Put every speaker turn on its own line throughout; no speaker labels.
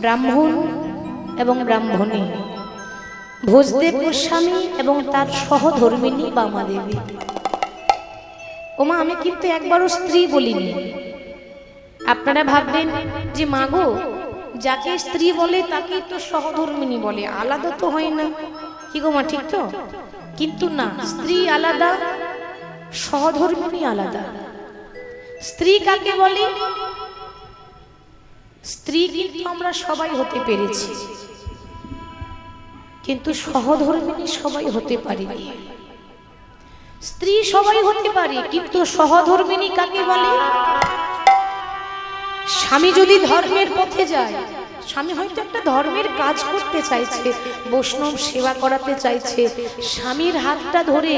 ব্রাহ্মণ এবং ব্রাহ্মণী, ভোজদেব গোস্বামী এবং তার সহধর্মিণী বামা দেবী। ওমা, আমি কিন্তু একবারও স্ত্রী বলিনি। আপনারা ভাববেন যে মাগো, যাকে স্ত্রী বলে তাকেই তো সহধর্মিণী বলে, আলাদা তো হয় না। কি গো মা, ঠিক তো? কিন্তু না, স্ত্রী আলাদা, সহধর্মিণী আলাদা। স্ত্রী কাকে বলে? স্ত্রী কিন্তু আমরা সবাই হতে পেরেছি, কিন্তু সহধর্মিণী সবাই হতে পারিনি। স্ত্রী সবাই হতে পারে, কিন্তু সহধর্মিণী কাকে বলে? স্বামী যদি ধর্মের পথে যায়, স্বামী হয়তো একটা ধর্মের কাজ করতে চাইছে, বৈষ্ণব সেবা করাতে চাইছে, স্বামীর হাতটা ধরে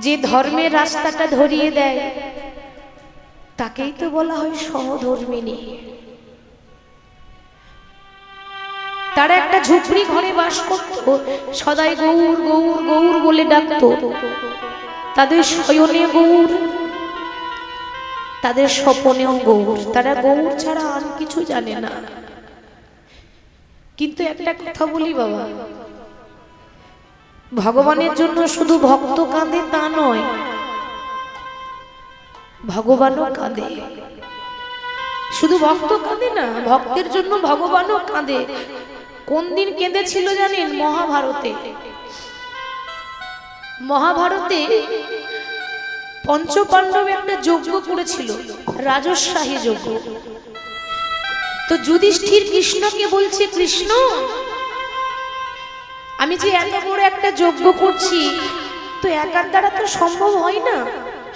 যে ধর্মের রাস্তাটা ধরিয়ে দেয় তাকেই তো বলা হয় সহধর্মিণী। তারা একটা ঝুপড়ি ঘরে বাস করত, সদাই গৌর গৌর গৌর বলে ডাকত। তাদের শয়নে গৌর, তাদের স্বপনেও গৌর। তারা গৌর ছাড়া আর কিছু জানে না। কিন্তু একটা কথা বলি বাবা, ভগবানের জন্য শুধু ভক্ত কাঁদে তা নয়, ভগবানও কাঁদে। শুধু ভক্ত কাঁদে না, ভক্তের জন্য ভগবানও কাঁদে। কোন দিন কেঁদেছিল জানেন? মহাভারতে। মহাভারতে পঞ্চপাণ্ডব একটা যজ্ঞ করেছিল, রাজস্বাহী যজ্ঞ। তো যুধিষ্ঠির কৃষ্ণকে বলছে, কৃষ্ণ, আমি যে এত বড় একটা যজ্ঞ করছি, তো একার দ্বারা তো সম্ভব হয় না,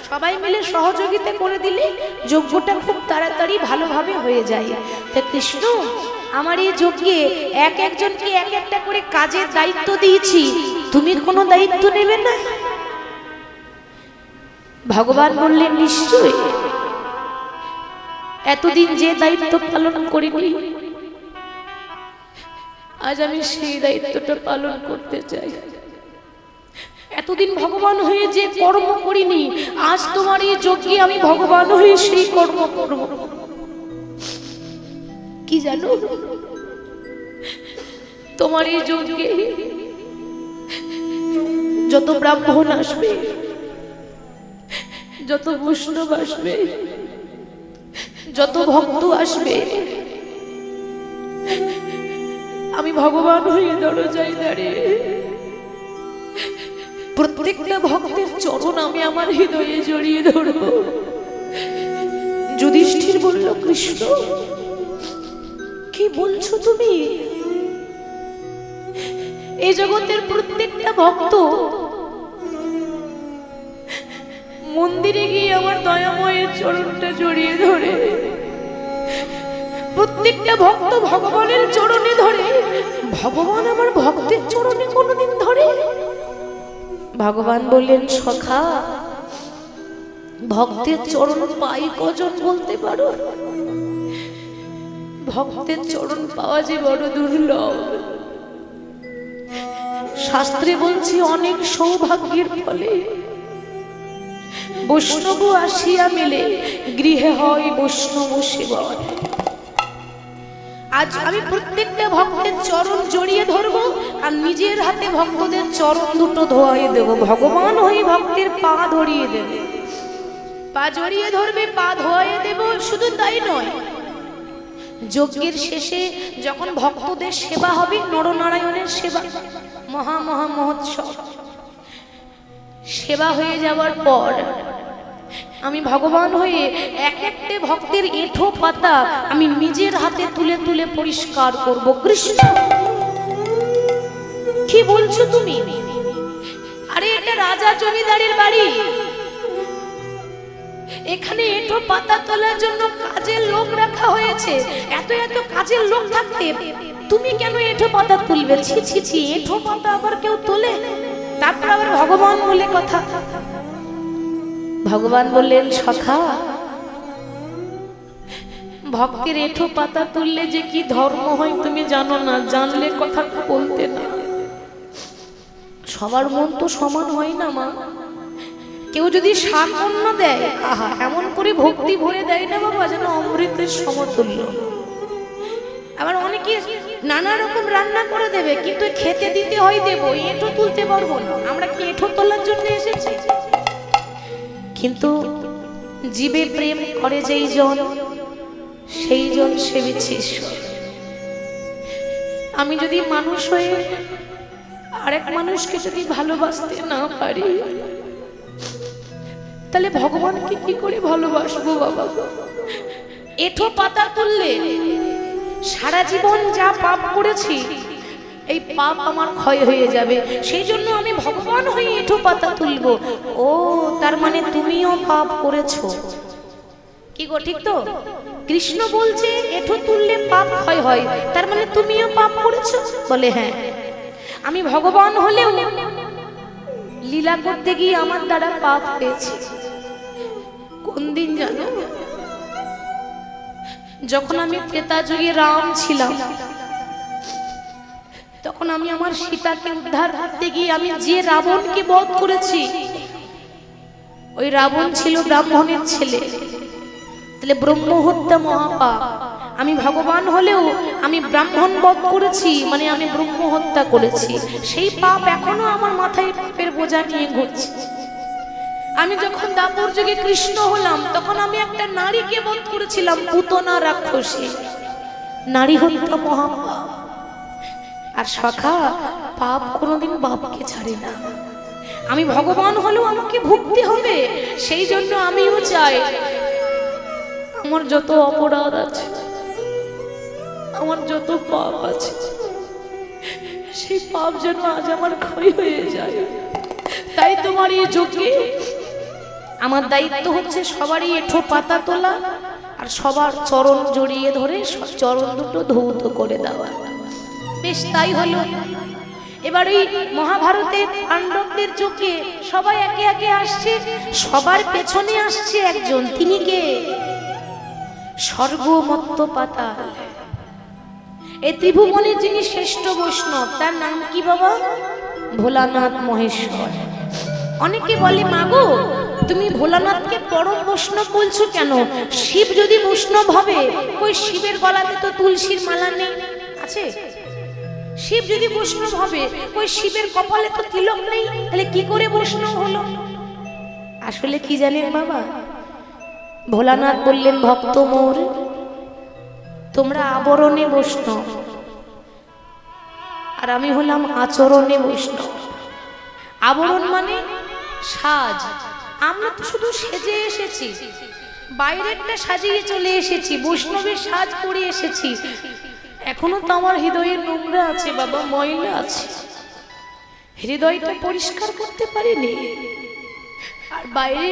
সবাই মিলে সহযোগিতা করে দিলে যজ্ঞটা খুব তাড়াতাড়ি ভালোভাবে হয়ে যায়। তা কৃষ্ণ, আমার এই যজ্ঞে এক একজনকে এক একটা করে কাজের দায়িত্ব দিয়েছি, তুমি কোনো দায়িত্ব নেবে না? ভগবান বললেন, নিশ্চয়। এতদিন যে দায়িত্ব পালন করিনি, আজ আমি সেই দায়িত্বটা পালন করতে চাই। এতদিন ভগবান হয়ে যে কর্ম করিনি, আজ তোমার এই যজ্ঞে আমি ভগবান হয়ে সেই কর্ম করব। কি জানো, তোমার এই যজ্ঞে যত ব্রাহ্মণ আসবে, যত বৈষ্ণব আসবে, যত ভক্ত আসবে, আমি ভগবান হয়ে দরজায় দাঁড়িয়ে প্রত্যেকটা ভক্তের চরণ আমি আমার হৃদয়ে জড়িয়ে ধরব। যুধিষ্ঠির বলল, কৃষ্ণ, কি বলছো তুমি? এই জগতের প্রত্যেকটা ভক্ত মন্দিরে গিয়ে আমার দয়াময়ের চরণটা জড়িয়ে ধরে, প্রত্যেকটা ভক্ত ভগবানের চরণে ধরে, ভগবান আমার ভক্তের চরণে কোনোদিন ধরে? ভগবান বললেন, সখা, ভক্তের চরণ পাই কজন বলতে পারো? ভক্তের চরণ পাওয়া যে বড় দুর্লভ। শাস্ত্রে বলছি, অনেক সৌভাগ্যের ফলে বৈষ্ণব আসিয়া মেলে, গৃহে হয় বৈষ্ণব সেবা। আজ আমি প্রত্যেকটা ভক্তের চরণ জড়িয়ে ধরবো, আর নিজের হাতে ভক্তদের চরণ দুটো ধোয়াইয়ে দেব। ভগবান হয়ে ভক্তের পা ধরিয়ে দেবে, পা জড়িয়ে ধরবে, পা ধোয়াইয়ে দেব। শুধু তাই নয়, যজ্ঞের শেষে যখন ভক্তদের সেবা হবে, নরনারায়ণের সেবা, মহা মহা মহোৎসব, সেবা হয়ে যাওয়ার পর আমি ভগবান হয়ে এক একটা ভক্তের এঁঠো পাতা আমি নিজের হাতে তুলে তুলে পরিষ্কার করব। কৃষ্ণ, কি বলছো তুমি? আরে এটা রাজা জমিদারের বাড়ি, এখানে এঁঠো পাতা তোলার জন্য কাজের লোক রাখা হয়েছে। এত এত কাজের লোক থাকতে তুমি কেন এঁঠো পাতা তুলবে? ছি ছি ছি, এঁঠো পাতা আবার কেউ তোলে? তারপর আবার ভগবান বলে কথা। ভগবান বললেন, সখা, ভক্তের এঁঠো পাতা তুললে যে কি ধর্ম হয় তুমি জানো না, জানলে কথা বলতে না। সবার মন তো সমান হয় না মা। কেউ যদি শাক অন্ন দেয়, আহা, এমন করে ভক্তি ভরে দেয় না বাবা যেন অমৃতের সমতুল্য। আবার অনেকে নানা রকম রান্না করে দেবে, কিন্তু খেতে দিতে হয় দেবো, এঁঠো তুলতে পারবো না। আমরা কি এঁঠো তোলার জন্য এসেছি? কিন্তু জীবে প্রেম করে যেই জন, সেই জন সেবিছে ঈশ্বর। আমি যদি মানুষ হয়ে আরেক মানুষকে যদি ভালোবাসতে না পারি, তাহলে ভগবানকে কি করে ভালোবাসবো বাবা? এঁঠো পাতা তুললে সারা জীবন যা পাপ করেছি, এই পাপ আমার ক্ষয় হয়ে যাবে। সেই জন্য আমি ভগবান হয়ে এঁঠো পাতা তুলবো। ও, তার মানে তুমিও পাপ করেছো। কি গো, ঠিক তো? কৃষ্ণ বলছে এঁঠো তুললে পাপ ক্ষয় হয়, তার মানে তুমিও পাপ করেছো। বলে হ্যাঁ, আমি ভগবান হলেও লীলা করতে গিয়ে আমার দ্বারা পাপ হয়েছে। কোন দিন জানো? যখন আমি ত্রেতা যুগে রাম ছিলাম, তখন আমি আমার সীতাকে উদ্ধার করতে গিয়ে আমি যে রাবণকে বধ করেছি, ওই রাবণ ছিল ব্রাহ্মণের ছেলে। তাহলে ব্রহ্ম হত্যা মহাপাপ। আমি ভগবান হলেও আমি ব্রাহ্মণ বধ করেছি, মানে আমি ব্রহ্ম হত্যা করেছি। সেই পাপ এখনো আমার মাথায় পাপের বোঝা নিয়ে ঘুরছে। আমি যখন দাপর যুগে কৃষ্ণ হলাম, তখন আমি একটা নারীকে বধ করেছিলাম, পুতনা রাক্ষসী। নারী হত্যা মহাপাপ। আর সখা, পাপ কোনোদিন বাপকে ছাড়ে না। আমি ভগবান হলেও আমাকে ভুগতে হবে। সেই জন্য আমিও চাই আমার যত অপরাধ আছে, আমার যত পাপ আছে, সেই পাপ যেন আজ আমার ক্ষয় হয়ে যায়। তাই তোমার এই যজ্ঞে আমার দায়িত্ব হচ্ছে সবারই এঁঠো পাতা তোলা আর সবার চরণ জড়িয়ে ধরে চরণ দুটো ধৌত করে দেওয়া। বেশ, তাই হলো। এবার এই মহাভারতে পাণ্ডবদের যজ্ঞে সবাই একে একে আসছে, সবার পেছনে আসছে একজন। তিনি কে? স্বর্গমত্ত পাতাল। এই ত্রিভুবনের যিনি শ্রেষ্ঠ বৈষ্ণব, তার নাম কি বাবা? ভোলানাথ মহেশ্বর। অনেকে বলে, মাগো তুমি ভোলানাথকে পরম বৈষ্ণব বলছো কেন? শিব যদি বৈষ্ণব হবে, ওই শিবের গলাতে তো তুলসীর মালা নেই, আছে? শিব যদি বৈষ্ণব হবে, ওই শিবের কপালে তো তিলক নেই, তাহলে কি করে বৈষ্ণব হলো? আসলে কি জানেন বাবা, ভোলানাথ বললেন, ভক্ত মোর, তোমরা আবরণে বৈষ্ণব, আর আমি হলাম আচরণে বৈষ্ণব। আবরণ মানে সাজ। আমরা তো শুধু সেজে এসেছি, বাইরেরটা সাজিয়ে চলে এসেছি, বৈষ্ণবের সাজ পরে এসেছি। এখনো তো আমার হৃদয়ে নোংরা আছে বাবা, ময়লা আছে, হৃদয়টা পরিষ্কার করতে পারিনি, আর বাইরে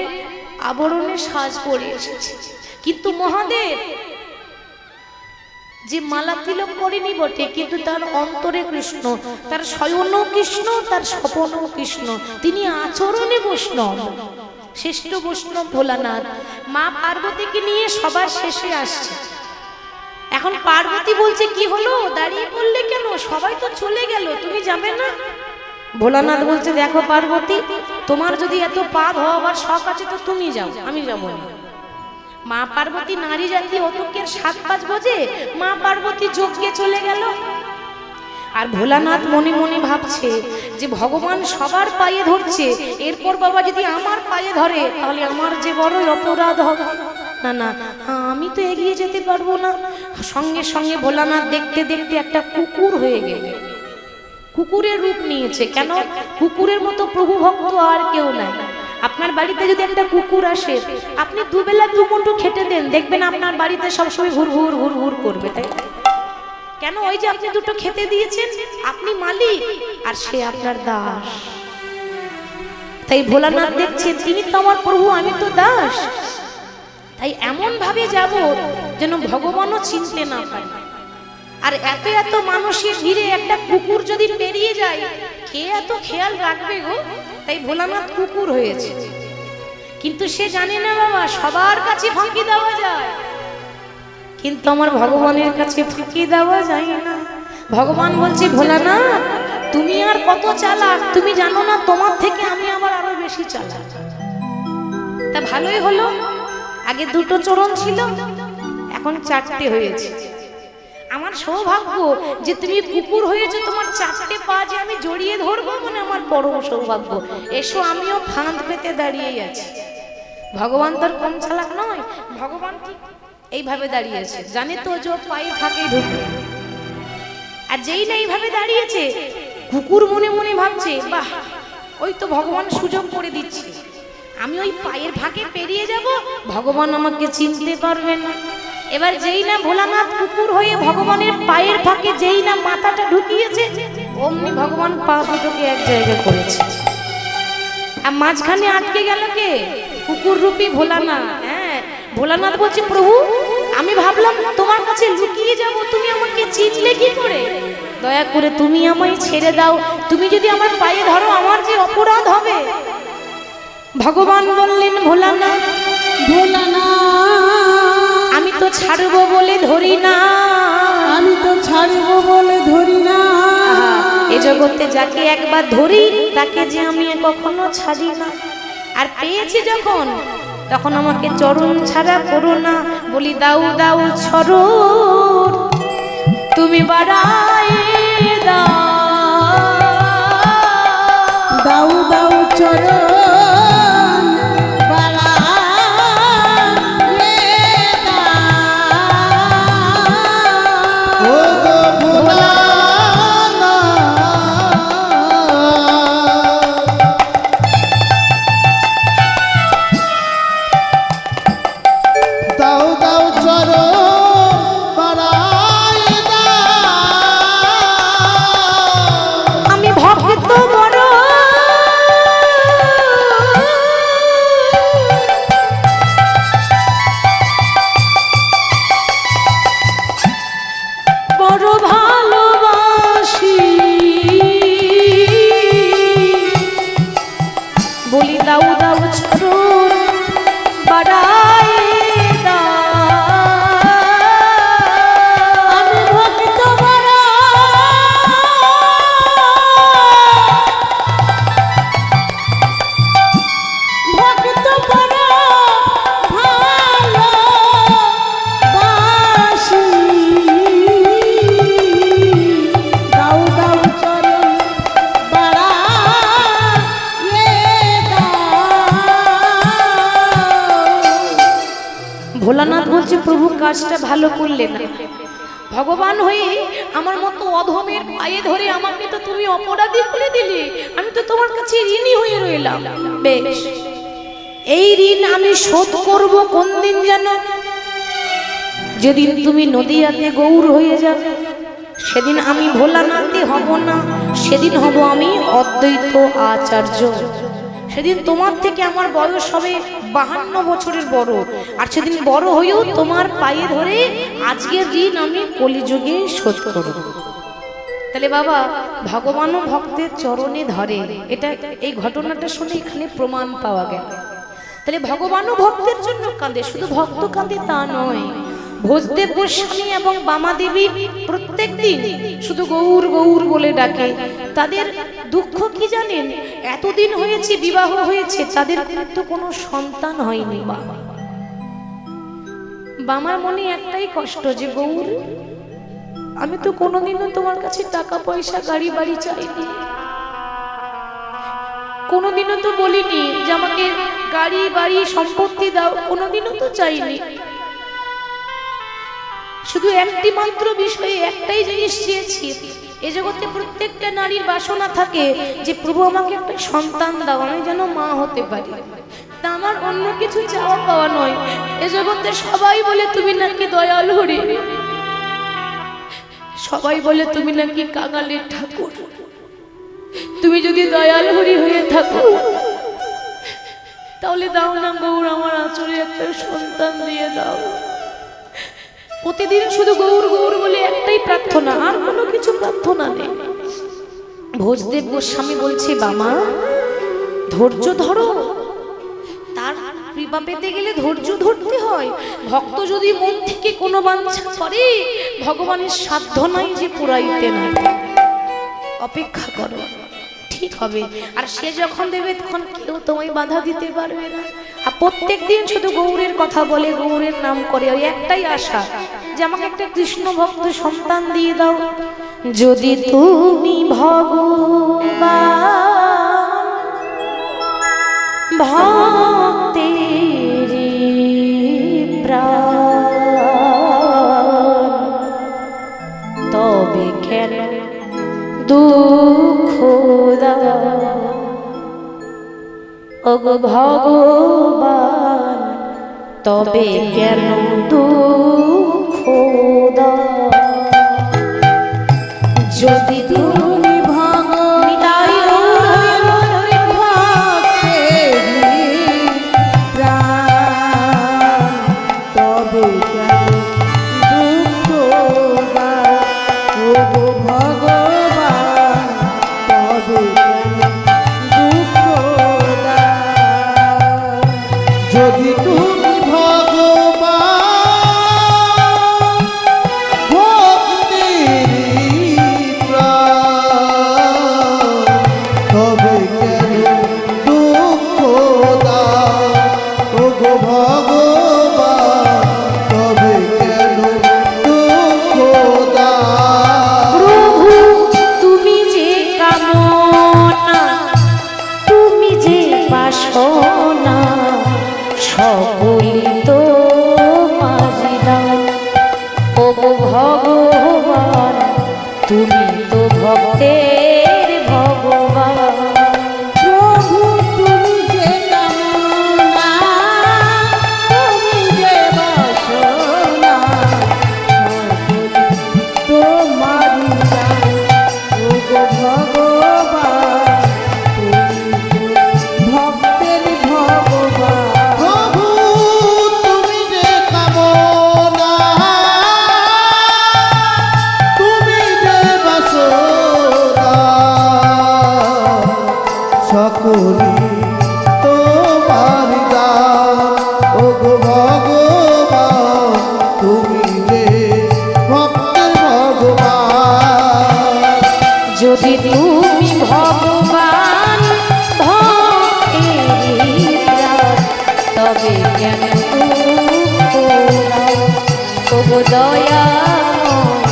আবরণে সাজ পরে এসেছি। কিন্তু মহাদেব যে মালা তিলক করেনি বটে, কিন্তু তার অন্তরে কৃষ্ণ, তার শয়নও কৃষ্ণ, তার স্বপনও কৃষ্ণ। তিনি আচরণে বৈষ্ণব, শ্রেষ্ঠ বৈষ্ণব ভোলানাথ। মা পার্বতীকে নিয়ে সবার শেষে আসছে। এখন পার্বতী বলছে, কি হলো, দাঁড়িয়ে পড়লে কেন? সবাই তো চলে গেল, তুমি যাবে না? ভোলানাথ বলছে, দেখো পার্বতী, তোমার যদি এত পাপ হওয়ার শখ আছে তো তুমি যাও, আমি যাব না। মা পার্বতী নারী জাতি, অতকের 7-5 বাজে মা পার্বতী যজ্ঞে চলে গেল। আর ভোলানাথ মনে মনে ভাবছে যে ভগবান সবার পায়ে ধরছে, এরপর বাবা যদি আমার পায়ে ধরে তাহলে আমার যে বড় অপরাধ হবে। না না, আমি তো এগিয়ে যেতে পারবো না। সঙ্গে সঙ্গে ভোলানাথ দেখতে দেখতে একটা কুকুর হয়ে গেল, কুকুরের রূপ নিয়েছে। কেন? কুকুরের মতো প্রভু ভক্ত আর কেউ নাই। আপনার বাড়িতে যদি একটা কুকুর আসে, আপনি দুবেলা দুমুঠো খেতে দেন, দেখবেন আপনার বাড়িতে সবসময় ঘুর ঘুর ঘুর ঘুর করবে। তাই কেন? ওই যে আপনি দুটো খেতে দিয়েছেন, আপনি মালিক আর সে আপনার দাস। তাই ভোলানাথ দেখছেন, তিনি তো আমার প্রভু, আমি তো দাস। তাই এমন ভাবে যাব যেন ভগবানও চিনতে না পারে। আর এত এত মানুষের ভিড়ে একটা কুকুর যদি পেরিয়ে যায়, কে এত খেয়াল রাখবে গো? তাই ভোলানাথ কুকুর হয়েছে। কিন্তু সে জানে না বাবা, সবার কাছে ফাঁকি দেওয়া যায়, কিন্তু আমার ভগবানের কাছে ফাঁকি দেওয়া যায় না। ভগবান বলছে, ভোলানাথ তুমি আর কত চালাক, তুমি জানো না তোমার থেকে আমি আবার আরো বেশি চালাক। তা ভালোই হলো, আগে দুটো চরণ ছিল, এখন চারটে হয়েছে। আমার সৌভাগ্য যে তুমি কুকুর হয়েছে, তোমার চারটে পা যে আমি জড়িয়ে ধরবো, মানে আমার পরম সৌভাগ্য। এসো, আমিও ফাঁদ পেতে দাঁড়িয়েই আছি। ভগবান তার কম চালাক নয়, ভগবান ঠিক এইভাবে দাঁড়িয়েছে, জানে তো যে পায়ে ফাঁকে ঢুকবে। আর যেই না এইভাবে দাঁড়িয়েছে, কুকুর মনে মনে ভাবছে, বাহ, ওই তো ভগবান সুযোগ করে দিচ্ছে, আমি ওই পায়ের ফাঁকে পেরিয়ে যাব, ভগবান আমাকে চিনতে পারবে না। এবার যেই না ভোলানাথ কুকুর হয়ে ভগবানের পায়ের ফাঁকে যেই না মাথাটা ঢুকিয়েছে, অমনি ভগবান পা দুটোকে এক জায়গায় করেছে। আর মাঝখানে আটকে গেল কে? কুকুর রূপী ভোলানাথ। হ্যাঁ, ভোলানাথ বলছে, প্রভু, আমি ভাবলাম তোমার কাছে লুকিয়ে যাব, তুমি আমাকে চিনলে কি করে? দয়া করে তুমি আমায় ছেড়ে দাও, তুমি যদি আমার পায়ে ধরো আমার যে অপরাধ হবে। ভগবান বললেন, ভোলানাথ, ভোলানাথ, আমি তো ছাড়বো বলে ধরি না, আমি তো ছাড়বো বলে ধরি না। এ জগতে যাকে একবার ধরি তাকে যে আমি কখনো ছাড়ি না। আর পেয়েছি যখন, তখন আমাকে চরণ ছাড়া করো না। বলি, দাও দাও চরণ তুমি বাড়ায় দাও, দাও দাও চরণ ভোলানাথ বলছে, প্রভু কাজটা ভালো করলে না, ভগবান হয়ে আমার মতো অধমের পায়ে ধরে আমাকে তো তুমি অপরাধী করে দিলে, আমি তো তোমার কাছে ঋণী হয়ে রইলাম। বেশ, এই ঋণ আমি শোধ করব কোন দিন জানো? যেদিন তুমি নদিয়াতে গৌর হয়ে যাবে, সেদিন আমি ভোলানাথই হব না, সেদিন হব আমি অদ্বৈত আচার্য। সেদিন তোমার থেকে আমার বয়স হবে 52 বছরের বড়, আর সেদিন বড় হয়েও তোমার পায়ে ধরে আজকের ঋণ আমি কলিযুগে শোধ করব। তাহলে বাবা, ভগবানও ভক্তের চরণে ধরে, এটা এই ঘটনাটা শুনে এখানে প্রমাণ পাওয়া গেল। তাহলে ভগবানও ভক্তের জন্য কাঁদে, শুধু ভক্ত কাঁদে তা নয়। ভোজদেব গোস্বামী এবং বামাদেবী প্রত্যেক দিন শুধু গৌর গৌর বলে ডাকে। তাদের দুঃখ কি জানেন? এতদিন হয়েছে, বিবাহ হয়েছে, তাদের কিন্তু কোনো সন্তান হয়নি। বামার মনে একটাই কষ্ট যে গৌর, আমি তো কোনোদিনও তোমার কাছে টাকা পয়সা গাড়ি বাড়ি চাইনি, কোনোদিনও তো বলিনি যে আমাকে গাড়ি বাড়ি সম্পত্তি দাও, কোনোদিনও তো চাইনি। শুধু একটি মাত্র বিষয়ে একটাই জিনিস চেয়েছি। এ জগতে প্রত্যেকটা নারীর বাসনা থাকে যে প্রভু আমাকে একটা সন্তান দাও, আমি যেন মা হতে পারি। তা আমার অন্য কিছু চাওয়া পাওয়া নয়। এ জগতে সবাই বলে তুমি নাকি দয়াল হরি, সবাই বলে তুমি নাকি কাঙালের ঠাকুর। তুমি যদি দয়াল হরি হয়ে থাকো, তাহলে দাও না গৌর, আমার আঁচলে একটা সন্তান দিয়ে দাও। প্রতিদিন শুধু গৌর গৌর বলে একটাই প্রার্থনা, আর কোনো কিছু প্রার্থনা নেই। ভোজদেব গোস্বামী বলছে, বামা ধৈর্য ধরো, তার কৃপা পেতে গেলে ধৈর্য ধরতে হয়। ভক্ত যদি মন থেকে কোনো বাঞ্ছা করে, ভগবানের সাধ্য নাই যে পুরাইতে নাই। অপেক্ষা করো, ঠিক হবে। আর সে যখন দেবে তখন কেউ তোমায় বাধা দিতে পারবে না। আর প্রত্যেক দিন শুধু গৌরের কথা বলে, গৌরের নাম করে, ওই একটাই আশা যে আমাকে একটা কৃষ্ণ ভক্ত সন্তান দিয়ে দাও। যদি তুমি ভগবান ভক্তের প্রাণ, তবে কেন দুঃখ দাও ওগো ভগবান, তবে কেন দুঃখ দাও। যদি তুমি তুমি তো ভক্তের ভগবান।
প্রভু তুমি যে কামনা, তুমি যে বাসনা, তোমারি দান ওগো ভগবান, তুমি ভক্তের ভগবান।
প্রভু তুমি যে কামনা, তুমি যে বাসনা, সকলি তোমার দান ওগো ভগবান, তুমি যে ভক্তের ভগবান।
যদি তুমি ভগবান ভক্তের প্রাণ, তবে কেন দুঃখ দাও ওগো দয়াময়,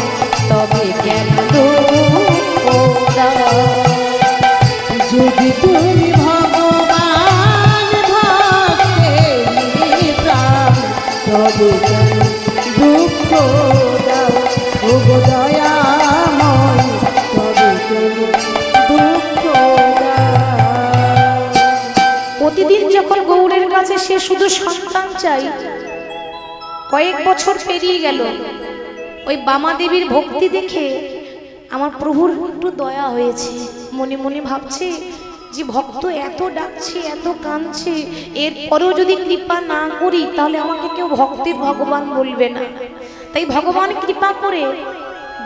তবে কেন দুঃখ দাও।
যদি তুমি ভগবান ভক্তের প্রাণ, তবে কেন দুঃখ দাও ওগো দয়াময়, তবে কেন দুঃখ দাও।
প্রতিদিন যখন গৌরের কাছে সে শুধু সন্তান চাই, কয়েক বছর পেরিয়ে গেল, ওই বামা দেবীর ভক্তি দেখে আমার প্রভুর একটু দয়া হয়েছে। মনে মনে ভাবছে যে ভক্ত এত ডাকছে, এত কাঁদছে, এরপরেও যদি কৃপা না করি তাহলে আমাকে কেউ ভক্তের ভগবান বলবে না। তাই ভগবান কৃপা করে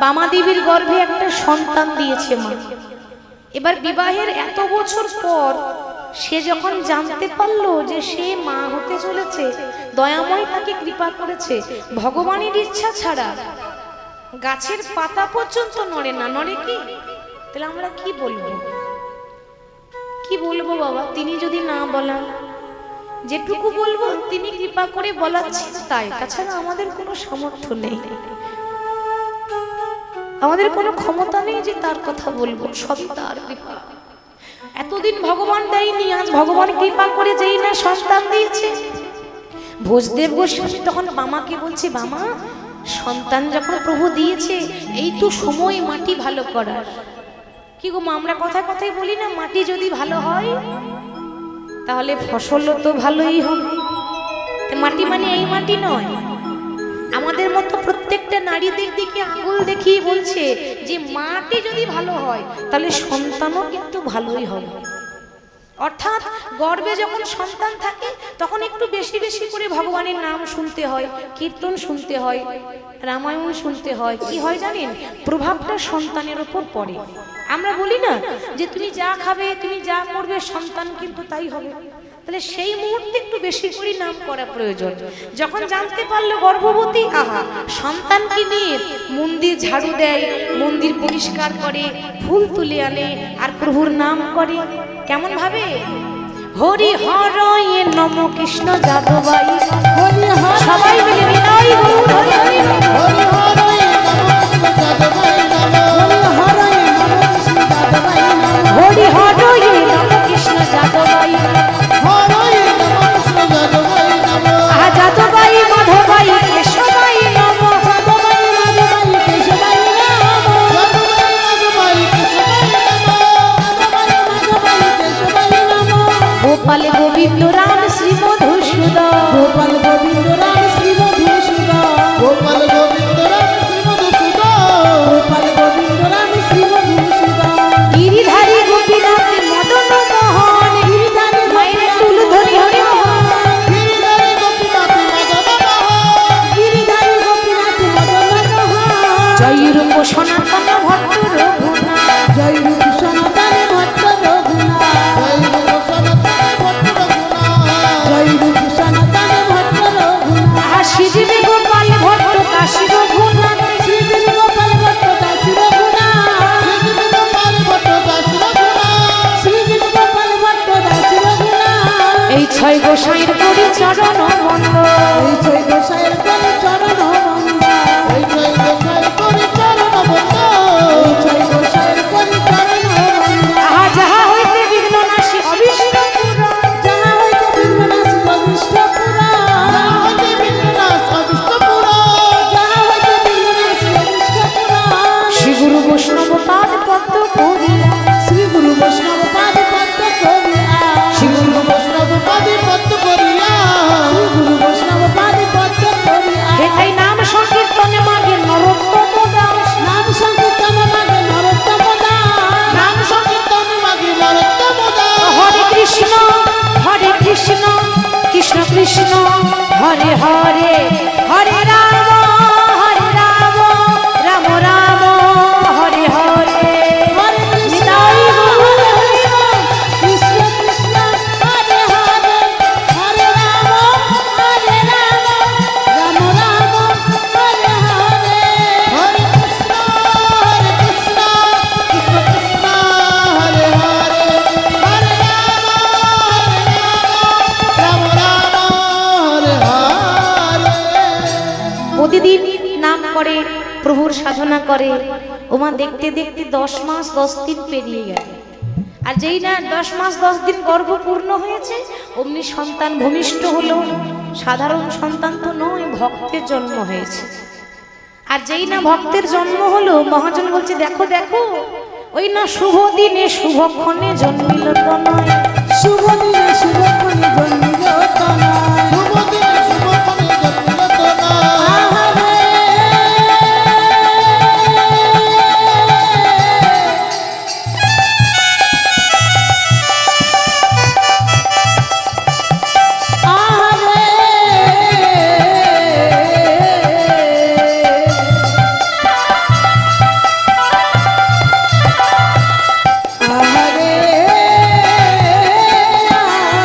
বামা দেবীর গর্ভে একটা সন্তান দিয়েছে মা। এবার বিবাহের এত বছর পর সে যখন জানতে পারলো যে সে মা হতে চলেছে, দয়াময় তাকে কৃপা করেছে। ভগবানের ইচ্ছা ছাড়া গাছের পাতা পর্যন্ত নড়ে না, নড়ে কি? তাহলে আমরা কি বলবো, কি বলবো বাবা? তিনি যদি না বলান, যেটুকু বলবো তিনি কৃপা করে বলাচ্ছেন তাই, তাছাড়া আমাদের কোনো সামর্থ্য নেই, আমাদের কোনো ক্ষমতা নেই যে তার কথা বলবো, সবই তার কৃপা। এতদিন ভগবান দেয়নি, আজ ভগবান কৃপা করে যেই না সন্তান দিয়েছে। ভোজদেব গোস্বামী তখন বামাকে বলছে, বামা সন্তান যখন প্রভু দিয়েছে, এই তো সময় মাটি ভালো করার। কি গো মা, আমরা কথায় কথায় বলি না, মাটি যদি ভালো হয় তাহলে ফসলও তো ভালোই হবে। মাটি মানে এই মাটি নয়, আমাদের মতো প্রত্যেকটা নারীদের দিকে আঙুল দেখিয়ে বলছে যে মাটি যদি ভালো হয় তাহলে সন্তানও কিন্তু ভালোই হবে। অর্থাৎ গর্ভে যখন সন্তান থাকে তখন একটু বেশি বেশি করে ভগবানের নাম শুনতে হয়, কীর্তন শুনতে হয়, রামায়ণ শুনতে হয়। কি হয় জানেন, প্রভাবটা সন্তানের উপর পড়ে। আমরা বলি না যে তুমি যা খাবে, তুমি যা করবে, সন্তান কিন্তু তাই হবে। তাহলে সেই মুহূর্তে একটু বেশি করে নাম করা প্রয়োজন। যখন জানতে পারলো গর্ভবতী, আহা, সন্তানকে নিয়ে মন্দির ঝাড়ু দেয়, মন্দির পরিষ্কার করে, ফুল তুলে আনে আর প্রভুর নাম করে। কেমন ভাবে? হরি হরয়ে নম কৃষ্ণ যাদবাই
হরি হর
সবাই মিলে বিনয় গৌর হরি হরি নম।
হরি হরি নম কৃষ্ণ যাদবাই নম।
হরি হরয়ে নম কৃষ্ণ যাদবাই নম।
হরি হরয়ে নম কৃষ্ণ যাদবাই
হরি নম কৃষ্ণ যাদবাই নম।
আহা যাদবাই মাধবাই কেশবাই নম।
যাদবাই মাধবাই কেশবাই নম।
যাদবাই মাধবাই কেশবাই নম।
যাদবাই মাধবাই কেশবাই নম।
গোপাল গোবিন্দ রাম শ্রী মধুসূদন
গোপাল গোবিন্দ রাম শ্রী মধুসূদন।
গোপাল গোবিন্দ রাম শ্রী মধুসূদন।
গোপাল গোবিন্দ রাম শ্রী মধুসূদন।
গিরিধারী গোপীনাথ মদন মোহন
গিরিধারী
মায়ের তুলু ধরি হরি মোহন।
গিরিধারী গোপীনাথ মদন মোহন।
গিরিধারী গোপীনাথ মদন মোহন।
জয় রূপ সনাতন ভট্ট রঘুনাথ
জয় রূপ সনাতন ভট্ট রঘুনাথ।
জয় রূপ সনাতন ভট্ট রঘুনাথ।
জয় রূপ সনাতন ভট্ট রঘুনাথ।
আহা শ্রীজীবী গোপাল ভট্ট কাশী রঘুনাথ
শ্রীদেব গোপাল ভট্ট দাসী রঘুনাথ।
শ্রীজীবী গোপাল ভট্ট দাস রঘুনাথ।
শ্রীদেব গোপাল ভট্ট দাসী রঘুনাথ।
এই ছয় গোসাইয়ের করি চরণ বন্দ
এই ছয় গোসাইয়ের করে চরণ বন্ধ।
এই জয় গোসাই করি চরণ বন্ধ।
এই ছয় গোসাইয়ের করে চরণ বন্ধ।
আহা যাহা হইতে বিঘ্ন নাশী অবিষ্ট পুরা
যাহা হইতে বিঘ্ননাশ অভিষ্ট পুরা।
যাহা হইতে বিঘ্ননাশ অভিষ্ট পুরা।
যাহা হইতে বিঘ্ননাশ অভিষ্ট পুরা।
শ্রী গুরু বৈষ্ণব পাদ পদ্ম করিয়া
শ্রী গুরু বৈষ্ণব পাদ পদ্ম করিয়া।
শ্রী গুরু বৈষ্ণব পাদে পদ্ম করিয়া।
শ্রী গুরু বৈষ্ণব পাদ পদ্ম করিয়া।
হেথাই নাম সংকীর্তনে মাগে নরোত্তম দাস
নাম সংকীর্তন মাগে নরোত্তম দাস।
নাম সংকীর্তন মাগে নরোত্তম দাস।
হরে কৃষ্ণ কৃষ্ণ কৃষ্ণ হরে হরে হরে রাম রাম রাম হরে হরে
হরে কৃষ্ণ
নিতাই গৌর
হরে কৃষ্ণ কৃষ্ণ কৃষ্ণ হরে হরে হরে রাম রাম রাম হরে হরে।
হরে কৃষ্ণ কৃষ্ণ কৃষ্ণ হরে হরে হরে রাম রাম হরে হরে।
প্রতিদিন নাম করে প্রভুর সাধনা করে ওমা দেখতে দেখতে 10 মাস 10 দিন পেরিয়ে গেল। আর যেই না 10 মাস 10 দিন গর্ভ পূর্ণ হয়েছে অমনি সন্তান ভূমিষ্ঠ হলো। সাধারণ সন্তান তো নয়, ভক্তের জন্ম হয়েছে। আর যেই না ভক্তের জন্ম হলো মহাজন বলছে দেখো দেখো ওই না শুভ দিনে শুভক্ষণে জন্মিল তো নয়।
শুভ দিনে শুভক্ষণে জন্মিল তনয়।
শুভ দিনে শুভক্ষণে জন্মিল তনয়।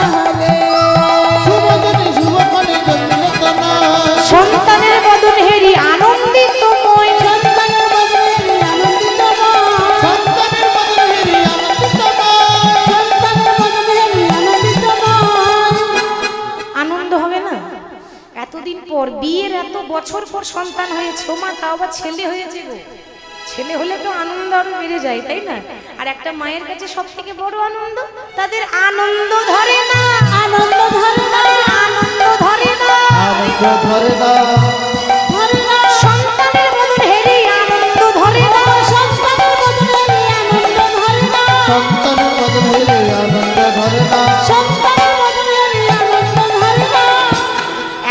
আহারে
শুভ দিনে শুভক্ষণে জন্মিল তনয়।
সন্তানের বদন হেরি আনন্দিত ময়।
সন্তানের বদনে আনন্দিতময়।
সন্তানের বদন হেরি আনন্দিতময়।
সন্তানের বদনে আনন্দিতময়।
আনন্দ হবে না? এতদিন পর বিয়ের এত বছর পর সন্তান হয়েছে ওমা তাও আবার ছেলে হয়েছে গো। ছেলে হলে তো আনন্দ আরো বেড়ে যায় তাই না? আর একটা মায়ের কাছে সব থেকে বড় আনন্দ তাদের আনন্দ ধরে না।
আনন্দ ধরে না।
আনন্দ ধরে না।
আনন্দ ধরে না।
ধরে না।
সন্তানের বদন হেরি আনন্দ ধরে না।
সন্তানের বদনে আনন্দ ধরে না।
সন্তানের বদন হেরি আনন্দ ধরে না।
সন্তানের বদনে আনন্দ ধরে না।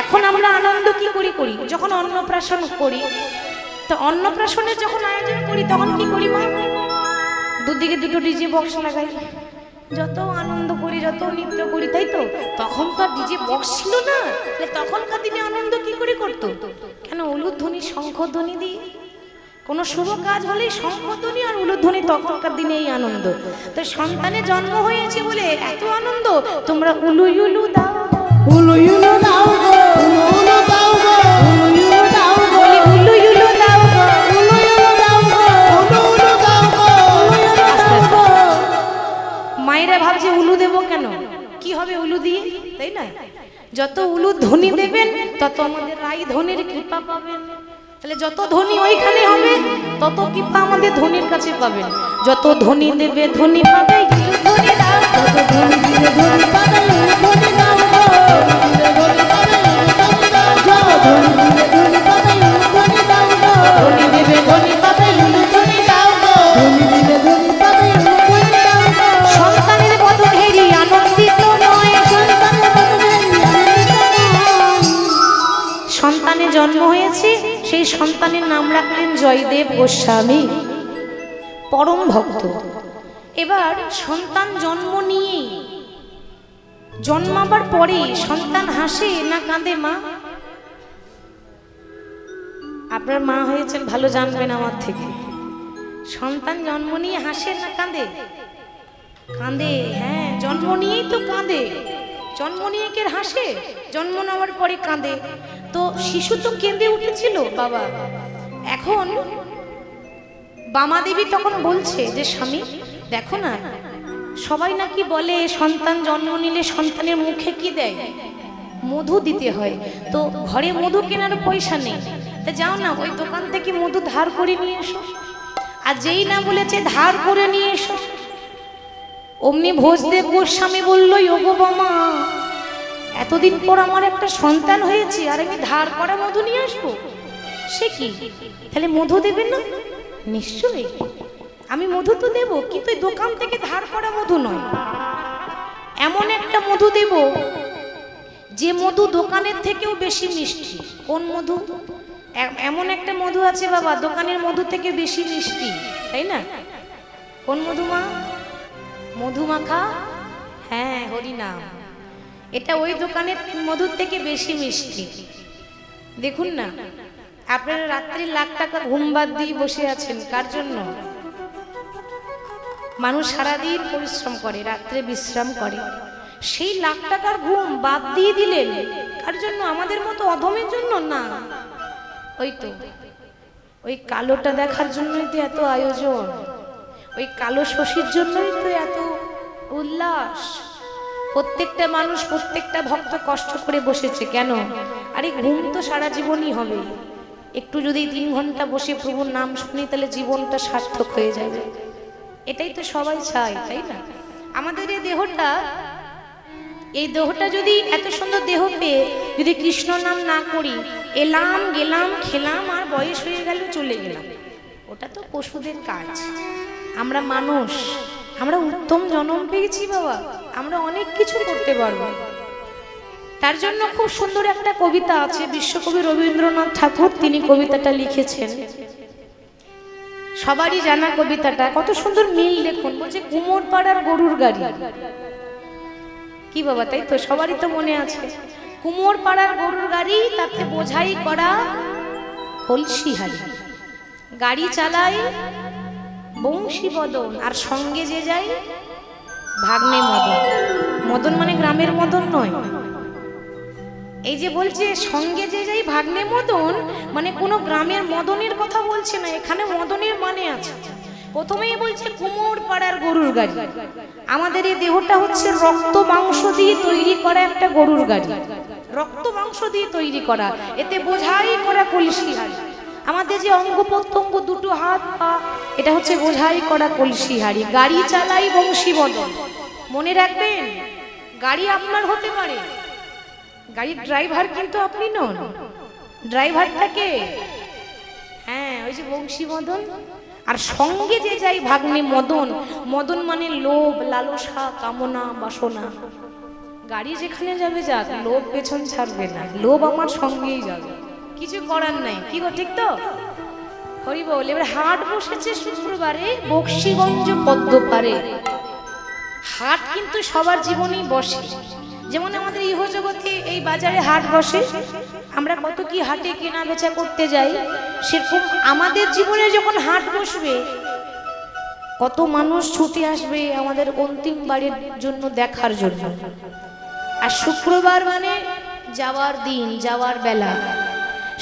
এখন আমরা আনন্দ কি করি যখন অন্নপ্রাশন করি, তো অন্নপ্রাশনের যখন আয়োজন করি তখন কি করি মা? দুদিকে দুটো ডিজে বক্স লাগাই, যত আনন্দ করি যত নৃত্য করি তাই তো। তখন তো ডিজে বক্স ছিল না, তাহলে তখনকার দিনে আনন্দ কি করে করতো? কেন উলুধ্বনি শঙ্খধ্বনি দিয়ে কোনো শুভ কাজ হলেই শঙ্খধ্বনি আর উলুধ্বনি, তখনকার দিনে এই আনন্দ। তো সন্তানের জন্ম হয়েছে বলে এত আনন্দ, তোমরা উলু উলু দাও
উলু উলু দাও গো।
উলু দাও গো।
উলু উলু দাও গো।
বলি উলু উলু দাও গো।
উলু উলু দাও গো।
উলু উলু দাও গো।
উলু উলু দাও গো।
মায়েরা ভাবছে উলু দেবো কেন, কি যত উলু ধ্বনি দেবেন তত আমাদের রাই ধনির কৃপা পাবেন। তাহলে যত ধ্বনি ওইখানে হবে তত কৃপা আমাদের ধনির কাছে পাবেন। যত ধ্বনি দেবে ধ্বনি পাবে, গিলু ধ্বনি দাও।
যত ধ্বনি দিলে ধ্বনি পাবে, ধ্বনি দাও গো। যত ধ্বনি দিলে ধ্বনি পাবে, ধ্বনি দাও গো।
ধ্বনি দেবে ধ্বনি পাবে, গিলু ধ্বনি দাও গো।
ধ্বনি দিলে ধ্বনি পাবে, ধ্বনি দাও গো।
সন্তানের বদনেরই আনন্দিত নয়,
সন্তানের বদনে আনন্দিত নয়।
সন্তানের জন্ম হয়েছে, সেই সন্তানের নাম রাখলেন জয়দেব গোস্বামী, পরম ভক্ত। এবার সন্তান জন্ম নিয়ে জন্মাবার পরে সন্তান হাসে না কাঁদে মা? আপনার মা হয়েছেন ভালো জানবেন আমার থেকে। সন্তান জন্ম নিয়ে হাসে না কাঁদে? কাঁদে। হ্যাঁ, জন্ম নিয়েই তো কাঁদে। জন্ম নিয়ে কে হাসে? জন্ম নেওয়ার পরে কাঁদে। তো শিশু তো কেঁদে উঠেছিল বাবা। এখন বামাদেবী তখন বলছে যে স্বামী দেখো না, সবাই নাকি বলে সন্তান জন্ম নিলে সন্তানের মুখে কি দেয়? মধু দিতে হয়। তো ঘরে মধু কেনার পয়সা নেই, তা যাও না ওই দোকান থেকে মধু ধার করে নিয়ে এসো। আর যেই না বলেছে ধার করে নিয়ে এসো, অমনি ভোজদেব গোস্বামী বলল, ওগো বামা, এতদিন পর আমার একটা সন্তান হয়েছে আর আমি ধার করা মধু নিয়ে আসবো? সে কি, তাহলে মধু দেবেন না? নিশ্চয়ই আমি মধু তো দেবো, কিন্তু দোকান থেকে ধার করা মধু নয়। এমন একটা মধু দেব যে মধু দোকানের থেকেও বেশি মিষ্টি। কোন মধু? এমন একটা মধু আছে বাবা দোকানের মধু থেকে বেশি মিষ্টি, তাই না? কোন মধু মা? মধুমাখা। হ্যাঁ, হরিনাম। এটা ওই দোকানের মধুর থেকে বেশি মিষ্টি। দেখুন না, আপনারা রাত্রি লাখ টাকা ঘুম বাদ দিয়ে বসে আছেন, কার জন্য? মানুষ সারাদিন পরিশ্রম করে, রাত্রে বিশ্রাম করে, সেই লাখ টাকার ঘুম বাদ দিয়ে দিলেন কার জন্য? আমাদের মতো অধমের জন্য না। ওই তো ওই কালোটা দেখার জন্যই তো এত আয়োজন, ওই কালো শশীর জন্যই তো এত উল্লাস। প্রত্যেকটা মানুষ, প্রত্যেকটা ভক্ত কষ্ট করে বসেছে কেন? আরে ঘুম তো সারা জীবনই হবে। একটু যদি 3 ঘন্টা বসে প্রভুর নাম শুনি তাহলে জীবনটা সার্থক হয়ে যাবে। এটাই তো সবাই চায়, তাই না? আমাদের এই দেহটা যদি এত সুন্দর দেহ পেয়ে যদি কৃষ্ণ নাম না করি, এলাম গেলাম খেলাম আর বয়স হয়ে গেল চলে গেলাম, ওটা তো পশুদের কাজ। আমরা মানুষ, আমরা উত্তম জন্ম পেয়েছি বাবা, আমরা অনেক কিছু করতে পারবো। তার জন্য খুব সুন্দর একটা কবিতা আছে, বিশ্বকবি রবীন্দ্রনাথ ঠাকুর তিনি কবিতাটা লিখেছেন, সবারই জানা কবিতাটা। কত সুন্দর মিল দেখুন, বলছে কুমোর পাড়ার গরুর গাড়ি। কি বাবা, তাই তো? সবারই তো মনে আছে কুমোর পাড়ার গরুর গাড়ি, তাতে বোঝাই করা কলসি হাড়ি, গাড়ি চালাই বংশী বদন, আর সঙ্গে যে যাই ভাগ্নে মদন। মদন মানে গ্রামের মদন নয়। এই যে বলছে সঙ্গে যে যাই ভাগ্নে মদন, মানে কোনো গ্রামের মদনের কথা বলছে না, এখানে মদনের মানে আছে। প্রথমেই বলছে কুমোর পাড়ার গরুর গাড়ি। আমাদের এই দেহটা হচ্ছে রক্ত মাংস দিয়ে তৈরি করা একটা গরুর গাড়ি, রক্ত মাংস দিয়ে তৈরি করা, এতে বোঝাই করা কলসি হাড়ি। আমাদের যে অঙ্গ প্রত্যঙ্গ, দুটো হাত পা, এটা হচ্ছে বোঝাই করা কলসি হাড়ি। গাড়ি চালাই বংশী বদন। মনে রাখবেন, গাড়ি আপনার হতে পারে, গাড়ির ড্রাইভার কিন্তু আপনি নন। ড্রাইভারটাকে, হ্যাঁ, ওই যে বংশী মদন। আর সঙ্গে যে যাই ভাগ্নে মদন। মদন মানে লোভ, লালসা, কামনা, বাসনা। গাড়ি যেখানে যাবে যাক, লোভ পেছন ছাড়বে না, লোভ আমার সঙ্গেই যাবে, কিছু করার নাই। কি গো, ঠিক তো? হরি বল। এবার হাট বসেছে শুক্রবারে বক্সিগঞ্জ পদ্মপাড়ে। হাট কিন্তু সবার জীবনেই বসে। যেমন আমাদের ইহজগতে এই বাজারে হাট বসে, আমরা কত কি হাটে কেনা বেচা করতে যাই, সেরকম আমাদের জীবনে যখন হাট বসবে কত মানুষ ছুটে আসবে আমাদের অন্তিম বাড়ির জন্য, দেখার জন্য। আর শুক্রবার মানে যাওয়ার দিন, যাওয়ার বেলা।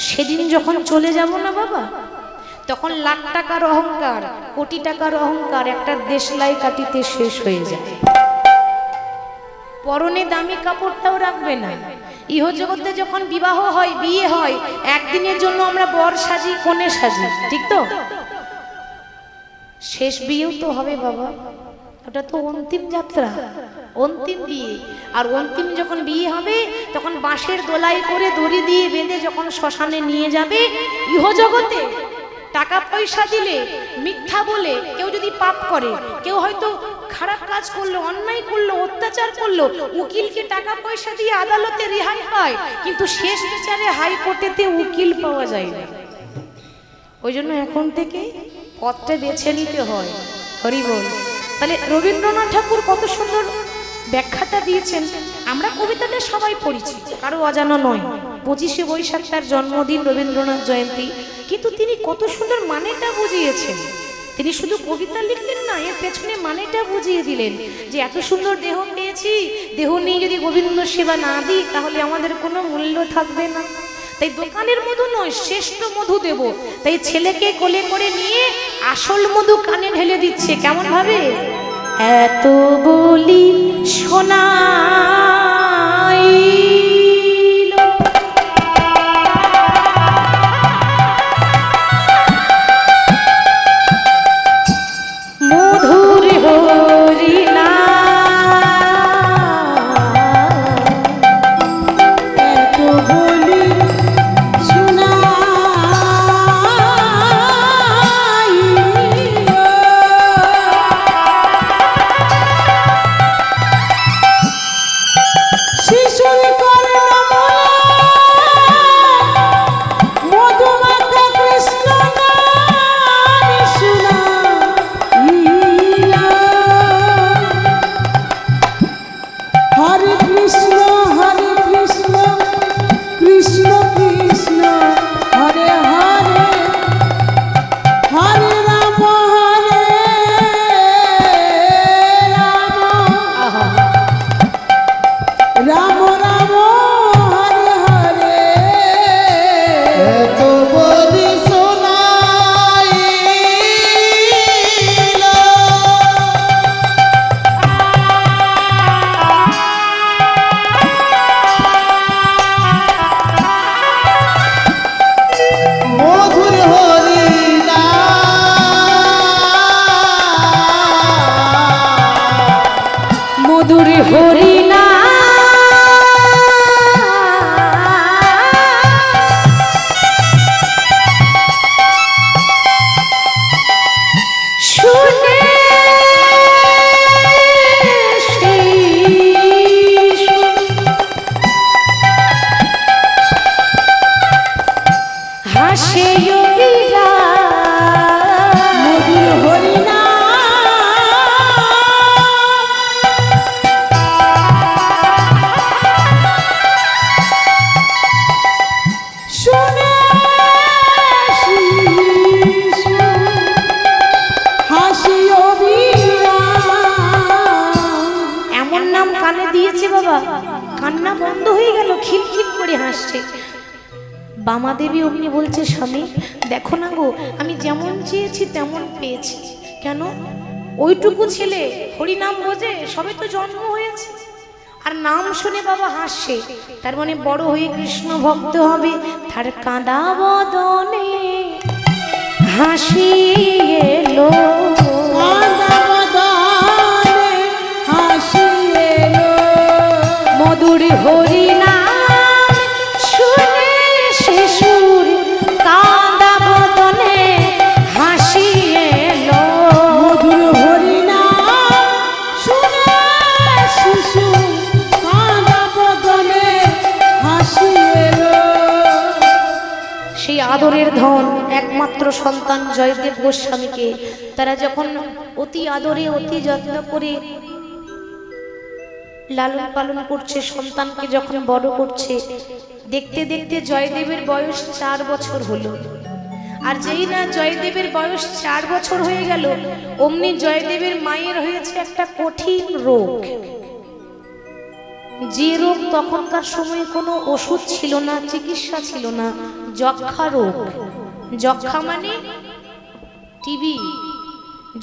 সেদিন যখন চলে যাব না বাবা, তখন লাখ টাকার অহংকার, কোটি টাকার অহংকার একটা দেশলাই কাটিতে শেষ হয়ে যায়। পরনে দামি কাপড়টাও রাখবে না, ইহজগতে যখন বিবাহ হয়, বিয়ে হয়, একদিনের জন্য আমরা বর সাজি, কনে সাজি, ঠিক তো? শেষ বিয়েও তো হবে বাবা, ওটা তো অন্তিম যাত্রা, অন্তিম বিয়ে। আর অন্তিম যখন বিয়ে হবে তখন বাঁশের দোলাই করে দড়ি দিয়ে বেঁধে যখন শ্মশানে নিয়ে যাবে, ইহজগতে টাকা পয়সা দিলে, মিথ্যা বলে কেউ যদি পাপ করে, কেউ হয়তো খারাপ কাজ করলো, অন্যায় করলো, অত্যাচার করলো, উকিলকে টাকা পয়সা দিয়ে আদালতে রেহাই পায়, কিন্তু শেষ বিচারে হাইকোর্টেতে উকিল পাওয়া যায় না। ওই জন্য এখন থেকে পথটা বেছে নিতে হয়। হরি বল। তাহলে রবীন্দ্রনাথ ঠাকুর কত সুন্দর ব্যাখ্যাটা দিয়েছেন। আমরা কবিতাটা সবাই পড়েছি, কারো অজানা নয়। 25শে বৈশাখ তার জন্মদিন, রবীন্দ্রনাথ জয়ন্তী, কিন্তু তিনি কত সুন্দর মানেটা বুঝিয়েছেন। তিনি শুধু কবিতা লিখলেন না, এর পেছনে মানেটা বুঝিয়ে দিলেন যে এত সুন্দর দেহ পেয়েছি, দেহ নিয়ে যদি গোবিন্দ সেবা না দিই তাহলে আমাদের কোনো মূল্য থাকবে না। তাই দোকানের মধু নয়, শ্রেষ্ঠ মধু দেব। তাই ছেলেকে কোলে করে নিয়ে আসল মধু কানে ঢেলে দিচ্ছে। কেমন ভাবে? এত বলি শোনাই মধুর হরিনা,
এত বলি শোনাই, শিশুর কর্ণমূলে মধুমাখা কৃষ্ণ নাম শুনাইয়া। হরে কৃষ্ণ কৃষ্ণ কৃষ্ণ হরে হরে, হরে রাম রাম রাম হরে হরে।
এত বলি শোনাইল, মধুর হরিনাম,
মধুর হরিনা শুনে হাসে যোগীরা,
মধুর হরিনাম শুনে শিশু হাসি অবিরাম।
এমন নাম কানে দিয়েছে বাবা, কান্না বন্ধ হয়ে গেল, খিলখিল করে হাসছে। বামা দেবী অমনি বলছে, স্বামী দেখো না গো, আমি যেমন চেয়েছি তেমন পেয়েছি। কেন? ওইটুকু ছেলে হরিনাম বোঝে, সবে তো জন্ম হয়েছে, আর নাম শুনে বাবা হাসছে। তার মানে বড় হয়ে কৃষ্ণ ভক্ত হবে। তার কাঁদা বদনে হাসি এলো,
হাসি এলো,
মধুর হরিনাম শুনে শিশুর কাঁদা বদনে হাসি এলো।
মধুর হরিনাম শুনে শিশু কাঁদা বদনে হাসি এলো।
সেই আদরের ধন একমাত্র সন্তান জয়দেব গোস্বামীকে তারা যখন অতি আদরে, অতি যত্ন করে লালন পালন করছে, সন্তানকে যখন বড় করছে, দেখতে দেখতে জয়দেবের বয়স 4 বছর হলো। আর যেই না জয়দেবের বয়স 4 বছর হয়ে গেল, অমনি জয়দেবের মায়ের হয়েছে একটা কঠিন রোগ। যে রোগ তখনকার সময়ে কোনো ওষুধ ছিল না, চিকিৎসা ছিল না, যক্ষা রোগ। যক্ষা মানে টিবি,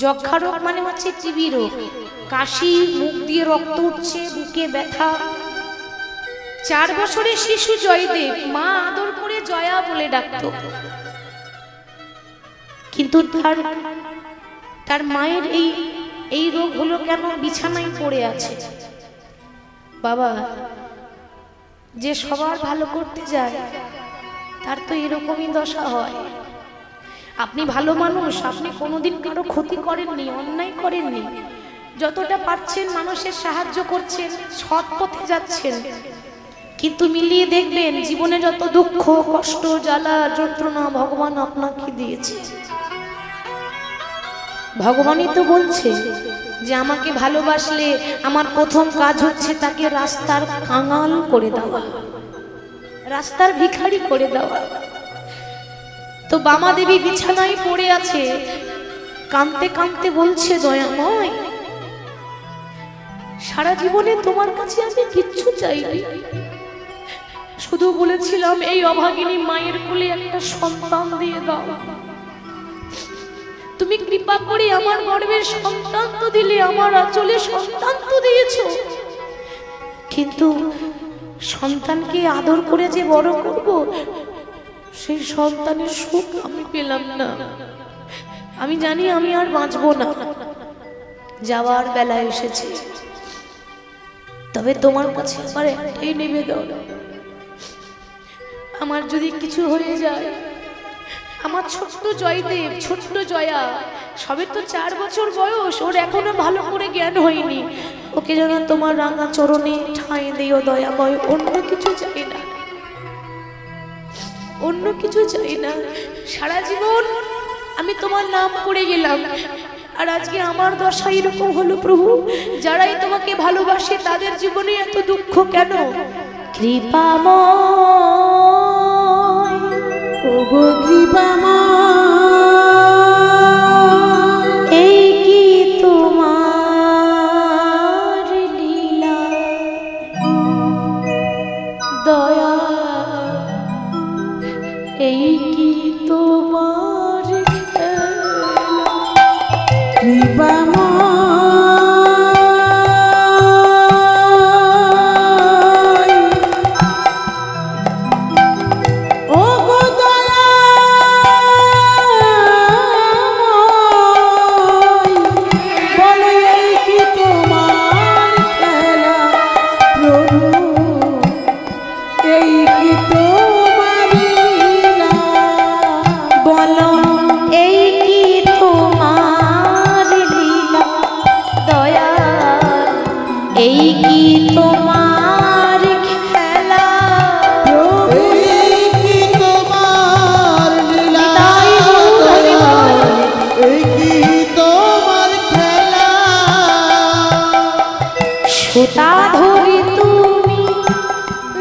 যক্ষা রোগ মানে হচ্ছে টিবি রোগ। কাশি, মুখ দিয়ে রক্ত উঠছে, বুকে ব্যথা, 4 বছরের শিশু জয়দেব মা আদর করে জয়া বলে ডাকত, কিন্তু তার মায়ের এই রোগ হলো কেন? বিছানায় পড়ে আছে। বাবা, যে সবার ভালো করতে যায় তার তো এরকমই দশা হয়। আপনি ভালো মানুষ, আপনি কোনোদিন কারো ক্ষতি করেননি, অন্যায় করেননি, যতটা পারছেন মানুষের সাহায্য করছেন, সৎ পথে যাচ্ছেন, কিন্তু মিলিয়ে দেখবেন জীবনে যত দুঃখ, কষ্ট, জ্বালা, যন্ত্রণা ভগবান আপনাকে দিয়েছে। ভগবানই তো বলছে যে আমাকে ভালোবাসলে আমার প্রথম কাজ হচ্ছে তাকে রাস্তার কাঙাল করে দেওয়া, রাস্তার ভিখারি করে দেওয়া। তো বামা দেবী বিছানায় পড়ে আছে, কাঁদতে কাঁদতে বলছে, দয়াময়, সারা জীবনে তোমার কাছে আমি কিচ্ছু চাইনি, শুধু বলেছিলাম এই অভাগিনী মায়ের কোলে একটা সন্তান দিয়ে দাও। তুমি কৃপা করে আমার গর্ভের সন্তান তো দিলে, আমার আঁচলে সন্তান তো দিয়েছো, কিন্তু সন্তানকে আদর করে যে বড় করব সেই সন্তানের সুখ আমি পেলাম না। আমি জানি আমি আর বাঁচবো না, যাওয়ার বেলা এসেছে। তবে তোমার কাছে আমার একটাই নিবেদন, আমার যদি কিছু হয়ে যায়, আমার ছোট্ট জয়দেব, ছোট্ট জয়া, সবে তো 4 বছর বয়স, ওর এখনো ভালো করে জ্ঞান হয়নি, ওকে যেন তোমার রাঙা চরণে ঠাঁই দিও দয়াময়। অন্য কিছু চাই না, অন্য কিছু চাই না। সারা জীবন আমি তোমার নাম করে গেলাম, আর আজকে আমার দশা এরকম হলো। প্রভু, যারাই তোমাকে ভালোবাসে তাদের জীবনে এত দুঃখ কেন? কৃপাময়,
ওগো কৃপাময়,
এই কি তোমার লীলা, দয়া, এই কি তোমার খেলা।
কৃপাময়, ওগো দয়াময়, বলো এই কি তোমার খেলা, প্রভু এই কি তোমার লীলা,
বলো এই কি তোমার লীলা, দয়া, এই কি তোমার খেলা।
এই কি তোমার লীলা,
নিতাই গৌর হরি বল।
এই কি তোমার খেলা।
সুতা ধরি তুমি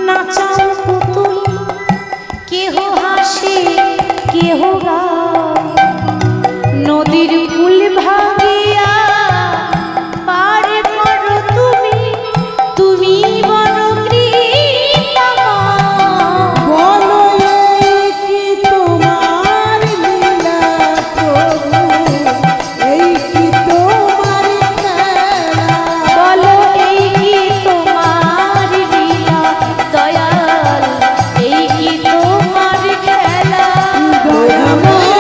নাচাও পুতুল, কেহ হাসে কেহ গায়, নদীর কূল ভাঙিয়া পার করো তুমি, তুমি বড় কৃপাময়।
বলো এই কি তোমার লীলা, প্রভু এই কি তোমার খেলা,
বলো এই কি তোমার লীলা, দয়াল, এই কি তোমার খেলা।
দয়াময়,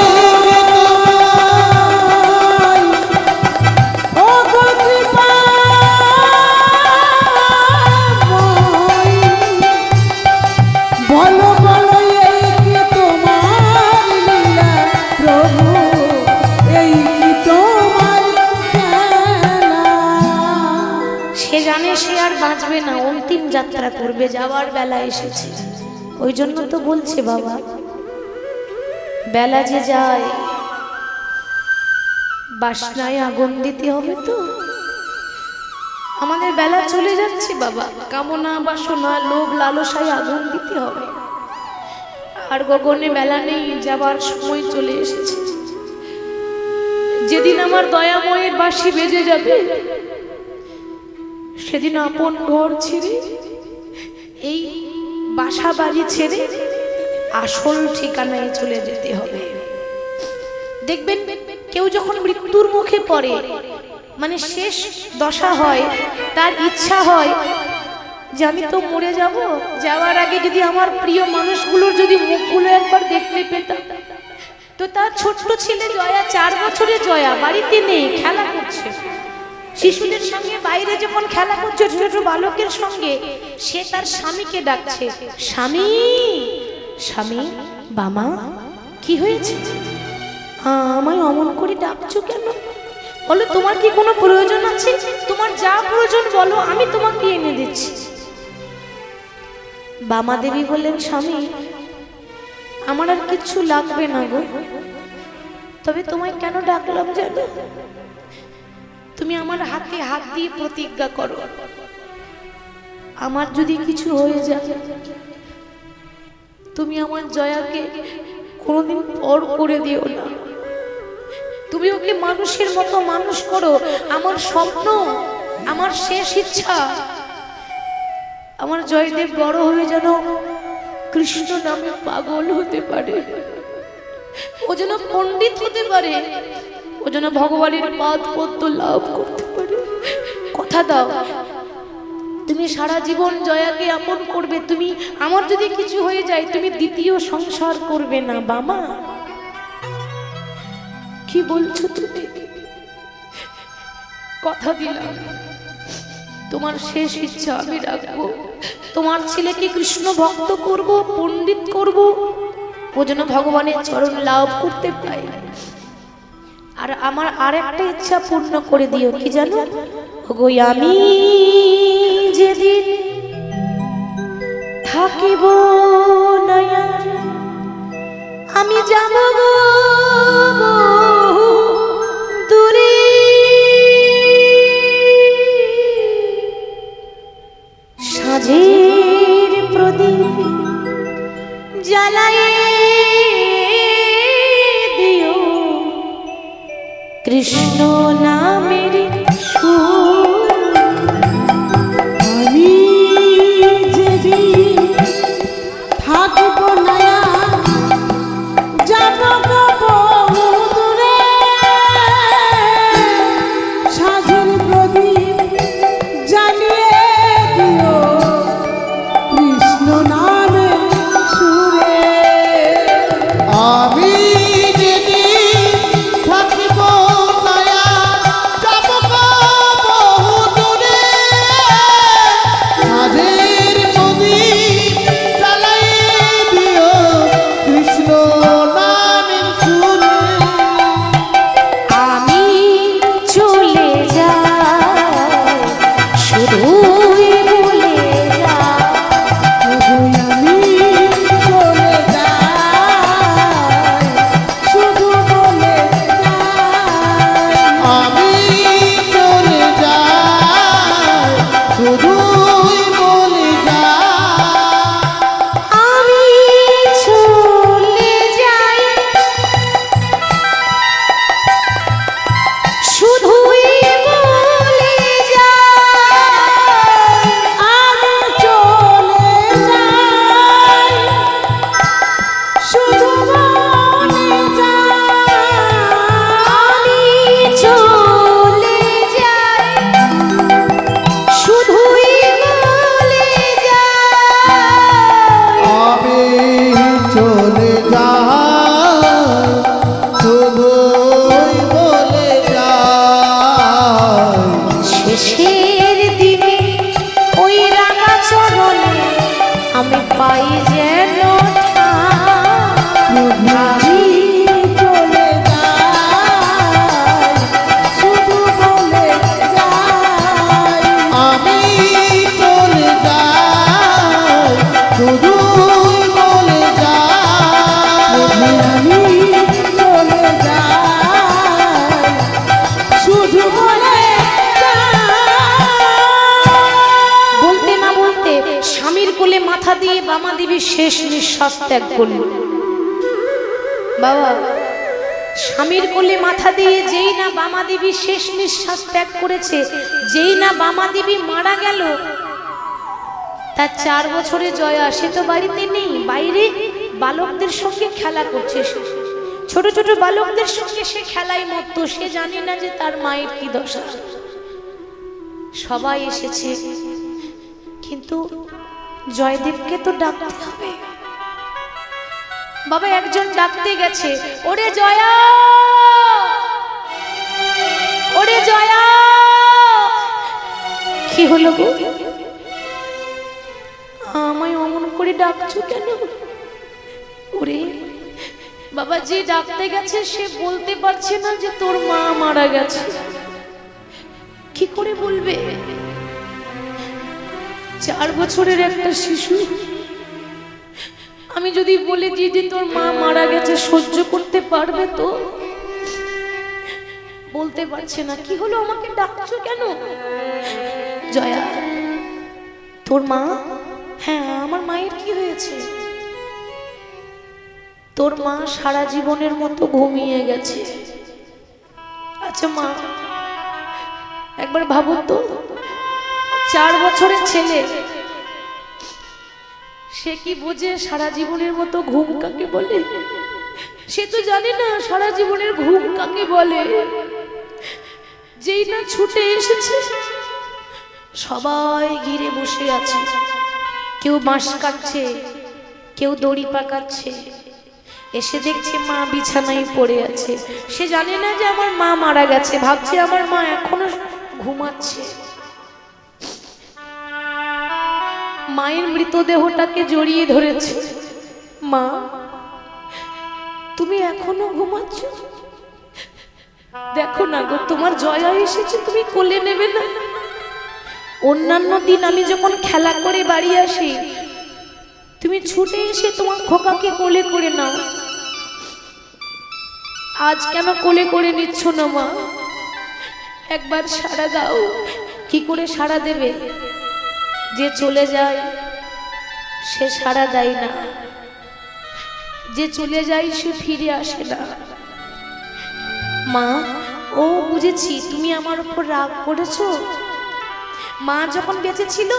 ওগো কৃপাময়, বলো বলো এই কি তোমার লীলা, প্রভু এই কি তোমার খেলা।
সে জানে সে আর বাঁচবে না, অন্তিম যাত্রা করবে, যাওয়ার বেলা এসেছে। ওই জন্য তো বলছে বাবা, বেলা যে যায় বাসনায় আগুন দিতে হবে। তো আমাদের বেলা চলে যাচ্ছে বাবা, কামনা বাসনা লোভ লালসায় আগুন দিতে হবে। আর গগনে বেলা নেই, যাবার সময় চলে এসেছে। যেদিন আমার দয়াময়ের বাঁশি বেজে যাবে, সেদিন আপন ঘর ছেড়ে, এই বাসা বাড়ি ছেড়ে আসল ঠিকানায় চলে যেতে হবে। দেখবেন কেউ যখন মৃত্যুর মুখে পড়ে, মানে শেষ দশা হয়, তার ইচ্ছা হয় যে আমি তো মরে যাব, যাওয়ার আগে যদি আমার প্রিয় মানুষগুলোর যদি মুখগুলো একবার দেখতে পেতাম। তো তার ছোট্ট ছেলে জয়া, 4 বছরের জয়া, বাড়িতে নেই, খেলা করছে শিশুদের সঙ্গে, বাইরে যখন খেলা করছে ছোট ছোট বালকের সঙ্গে, সে তার স্বামীকে ডাকছে, স্বামী স্বামী, বামা কি হয়েছে, আমায় অমন করে ডাকছো কেন? বলো তোমার কি কোনো প্রয়োজন আছে? তোমার যা প্রয়োজন বলো, আমি তোমাকে এনে দিচ্ছি। বামা দেবী বললেন, স্বামী আমার আর কিছু লাগবে না গো, তবে তোমায় কেন ডাকলাম জানো? তুমি আমার হাতে হাত দিয়ে প্রতিজ্ঞা করো, আমার যদি কিছু হয়ে যায় তুমি আমার জয়াকে কোনোদিন পর করে দিও না, তুমি ওকে মানুষের মতো মানুষ করো। আমার স্বপ্ন, আমার শেষ ইচ্ছা, আমার জয়দেব বড় হয়ে যেন কৃষ্ণ নামে পাগল হতে পারে, ও যেন পণ্ডিত হতে পারে, ও যেন ভগবানের পাদ পদ্ম লাভ করতে পারে। কথা দাও তুমি সারা জীবন জয়াকে আপন করবে, তুমি আমার যদি কিছু হয়ে যায় তুমি দ্বিতীয় সংসার করবে না। বামা কি বলছো তুমি? কথা দিলাম তোমার শেষ ইচ্ছা আমি রাখবো, তোমার ছেলেকে কৃষ্ণ ভক্ত করব, পণ্ডিত করব, ও যেন ভগবানের চরণ লাভ করতে পারে। আর আমার আর একটা ইচ্ছা পূর্ণ করে দিও, কি জানো? ওগো আমি যেদিন থাকিব না আর, আমি যাব গো দূরে, সাজের প্রদীপ জ্বালায়ে দিও কৃষ্ণ নামের সুর।
আমি যেদিন থাকিব না যাব গো বহু দূরে, সাজের প্রদীপ জ্বালিয়ে দিও কৃষ্ণ নামে সুরে।
আমি যেদিন থাকিব না যাব গো বহু দূরে, সাজের প্রদীপ জ্বালাইয়ে দিও কৃষ্ণ নামের সুরে।
আমি চলে যাই শুধুই ভুলে যাই,
আমি চলে যাই শুধু বলে যাই,
আমি চলে যাই শুধুই বলে যাই,
আমি চলে যাই শুধুই বলে যাই,
আমি চলে যাই শুধু বলে যাই,
আমি চলে যাই শুধুই বলে যাই,
আমি চলে যাই শুধুই বলে যাই,
শেষের দিনে ওই রাঙা চরণে আমি পাই যেন ঠাঁই।
আমি চলে যাই শুধু বলে যাই,
আমি চলে যাই শুধুই বলে যাই,
আমি চলে যাই শুধু বলে যাই।
বলতে না বলতে স্বামীর কোলে মাথা দিয়ে বামা দেবী শেষ নিঃশ্বাস ত্যাগ করল। বাবা স্বামীর কোলে মাথা দিয়ে যেই না বামা দেবী শেষ নিঃশ্বাস ত্যাগ করেছে, যেই না বামা দেবী মারা গেল, তার 4 বছরে জয়া সে তো বাড়িতে নেই, বাইরে বালকদের সঙ্গে খেলা করছে, ছোট ছোট বালকদের সঙ্গে সে খেলায় মত্ত, সে জানে না যে তার মায়ের কি দশা। সবাই এসেছে কিন্তু জয়দেবকে তো ডাকতে হবে। বাবা একজন ডাকতে গেছে, ওরে জয়া, ওরে জয়া। কি হলো গো, আমায় অমন করে ডাকছো কেন? ওরে বাবা, যে ডাকতে গেছে সে বলতে পারছে না যে তোর মা মারা গেছে। কি করে বলবে? 4 বছরের একটা শিশু, আমি যদি বলে দিই যে তোর মা মারা গেছে, সহ্য করতে পারবে তো? বলতে পারছে না। কি হলো, আমাকে ডাকছো কেন? জয়া, তোর মা? হ্যাঁ, আমার মায়ের কি হয়েছে? তোর মা সারা জীবনের মতো ঘুমিয়ে গেছে। আচ্ছা মা, একবার ভাবো তো, 4 বছরের ছেলে, সে কি বোঝে সারা জীবনের মতো ঘুম কাকে বলে? সে তো জানে না সারা জীবনের ঘুম কাকে বলে। যেই না ছুটে এসেছে, সবাই ঘিরে বসে আছে। কেউ বাঁশ কাটছে, কেউ দড়ি পাকাচ্ছে। এসে দেখছে মা বিছানায় পড়ে আছে। সে জানে না যে আমার মা মারা গেছে, ভাবছে আমার মা এখনো ঘুমাচ্ছে। মায়ের মৃতদেহটাকে জড়িয়ে ধরেছে। মা, তুমি এখনো ঘুমাচ্ছ? দেখো না গো, তোমার জয়া এসেছে, তুমি কোলে নেবে না? অন্যান্য দিন আমি যখন খেলা করে বাড়ি আসি, তুমি ছুটে এসে তোমার খোকাকে কোলে করে নাও। আজ কেন কোলে করে নিচ্ছ না মা? একবার সাড়া দাও। কি করে সাড়া দেবে? যে চলে যায় সে সাড়া দেয় না, যে চলে যায় সে ফিরে আসে না। মা, ও বুঝেছি, তুমি আমার উপর রাগ করেছো। মা যখন বেঁচে ছিল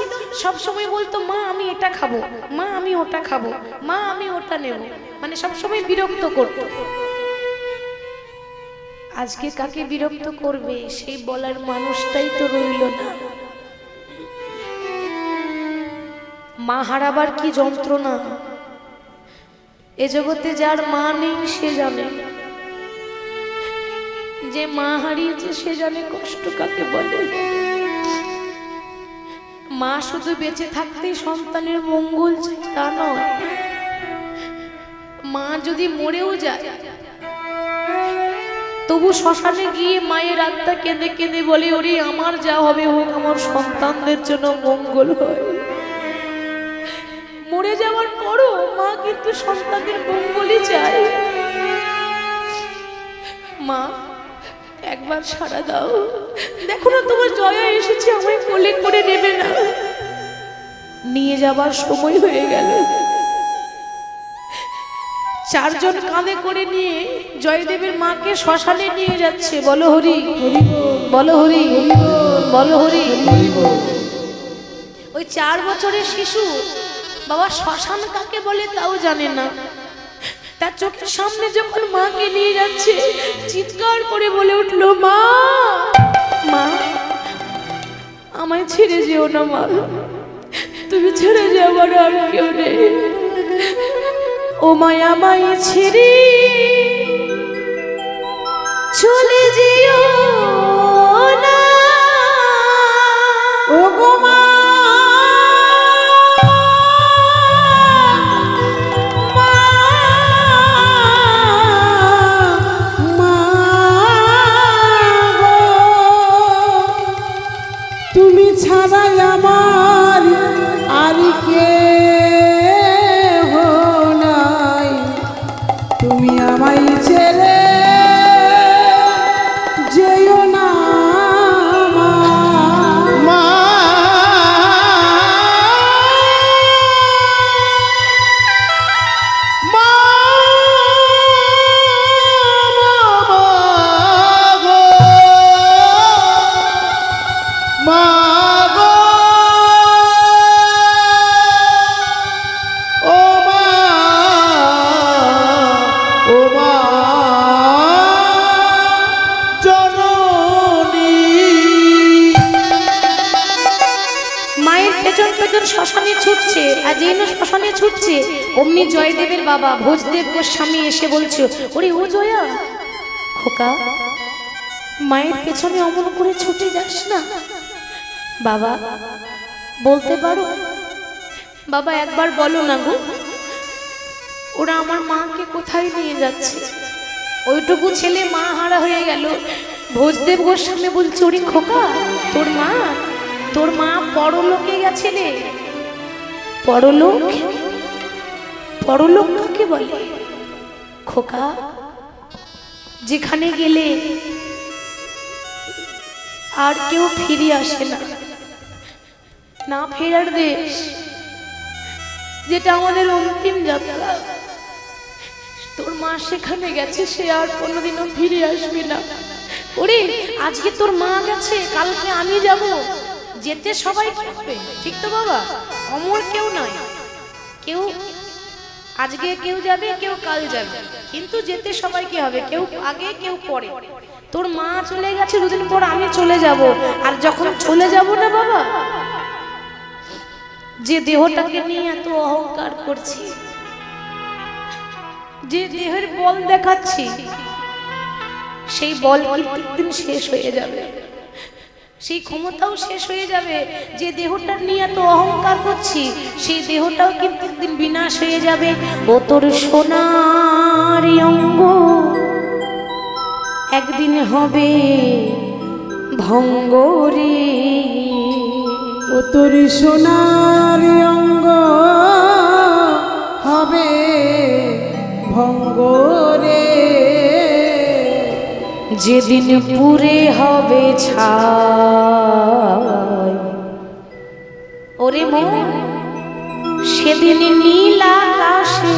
সব সময় বলতো, মা আমি এটা খাবো, মা আমি ওটা খাবো, মা আমি ওটা নেব, মানে সব সময় বিরক্ত করতো। আজকে কাকে বিরক্ত করবে সেই বলার মানুষটাই তো রইল না। মা হারাবার কি যন্ত্রণা, এ জগতে যার মা নেই সে জানে। যে মা হারিয়েছে সে জানে কষ্ট কাকে বলে। মা শুধু বেঁচে থাকতেই সন্তানের মঙ্গল চায় তা নয়। মা যদি মরেও যায়, তবু শ্মশানে গিয়ে মায়ের আত্মা কেঁদে কেঁদে বলে, ওরে আমার যা হবে হোক, আমার সন্তানদের জন্য মঙ্গল হয়। মরে যাওয়ার পরও মা কিন্তু সন্তানের মঙ্গলই চায়। মা, একবার সাড়া দাও। দেখো না তোমার জয়া এসেছে, আমায় কোলে করে নেবে না? নিয়ে যাবার সময় হয়ে গেল। 4 জন কাঁধে করে নিয়ে জয়দেবের মাকে শ্মশানে নিয়ে যাচ্ছে। বলো হরি, বলো হরি, বলো হরি। ওই 4 বছরের শিশু বাবা শ্মশান কাকে বলে তাও জানে না। তার চোখের সামনে যখন মাকে নিয়ে যাচ্ছে, চিৎকার করে বলে উঠলো, মা, মা আমায় ছেড়ে যেও না মা, তুমি ছেড়ে যাবার আর কেউ নেই। ও মায় আমায় ছেড়ে চলে যেও না।
ও গো মা, তুমি ছাড়াই আমার আর কেহ নাই। তুমি আমায় ছেড়ে যে
ছুটছে, আর যেই না শ্মশানে ছুটছে অমনি জয়দেবের বাবা ভোজদেব গোস্বামী এসে বলছে, ওরে ও জয়া, খোকা মায়ের পেছনে অমন করে ছুটে যাস না বাবা, বলতে পারো বাবা, একবার বলো না গো, ওরা আমার মাকে কোথায় নিয়ে যাচ্ছে? ওইটুকু ছেলে মা হারা হয়ে গেল। ভোজদেব গোস্বামী বলছে, ওরে খোকা, তোর মা পরলোকে গেছে রে। পরলোক? পরলোক কাকে বলে খোকা? যেখানে গেলে আর কেউ ফিরে আসে না, না ফেরার দেশ, যেটা আমাদের অন্তিম যাত্রা। তোর মা সেখানে গেছে, সে আর কোনোদিনও ফিরে আসবে না। ওরে আজকে তোর মা গেছে, কালকে আমি যাব, যেতে সবাই থাকবে, ঠিক তো বাবা? অমর কেউ নয়, কেউ আজকে কেউ যাবে, কেউ কাল যাবে, কিন্তু যেতে সবাইকে হবে, কেউ আগে কেউ পরে। তোর মা চলে গেছে, দুদিন পর আমি চলে যাব, আর যখন চলে যাব না বাবা, যে দেহটাকে নিয়ে এত অহংকার করছি, যে দেহের বল দেখাচ্ছি, সেই বল কিন্তু একদিন শেষ হয়ে যাবে, সেই ক্ষমতাও শেষ হয়ে যাবে। যে দেহটা নিয়ে এত অহংকার করছি, সেই দেহটাও কিন্তু একদিন বিনাশ হয়ে যাবে। ও তোর সোনার অঙ্গ একদিন হবে ভঙ্গ রে,
ও তোর সোনার অঙ্গ হবে ভঙ্গ রে,
যেদিন পুরে হবে ছাই। ওরে মন, সেদিন নীল আকাশে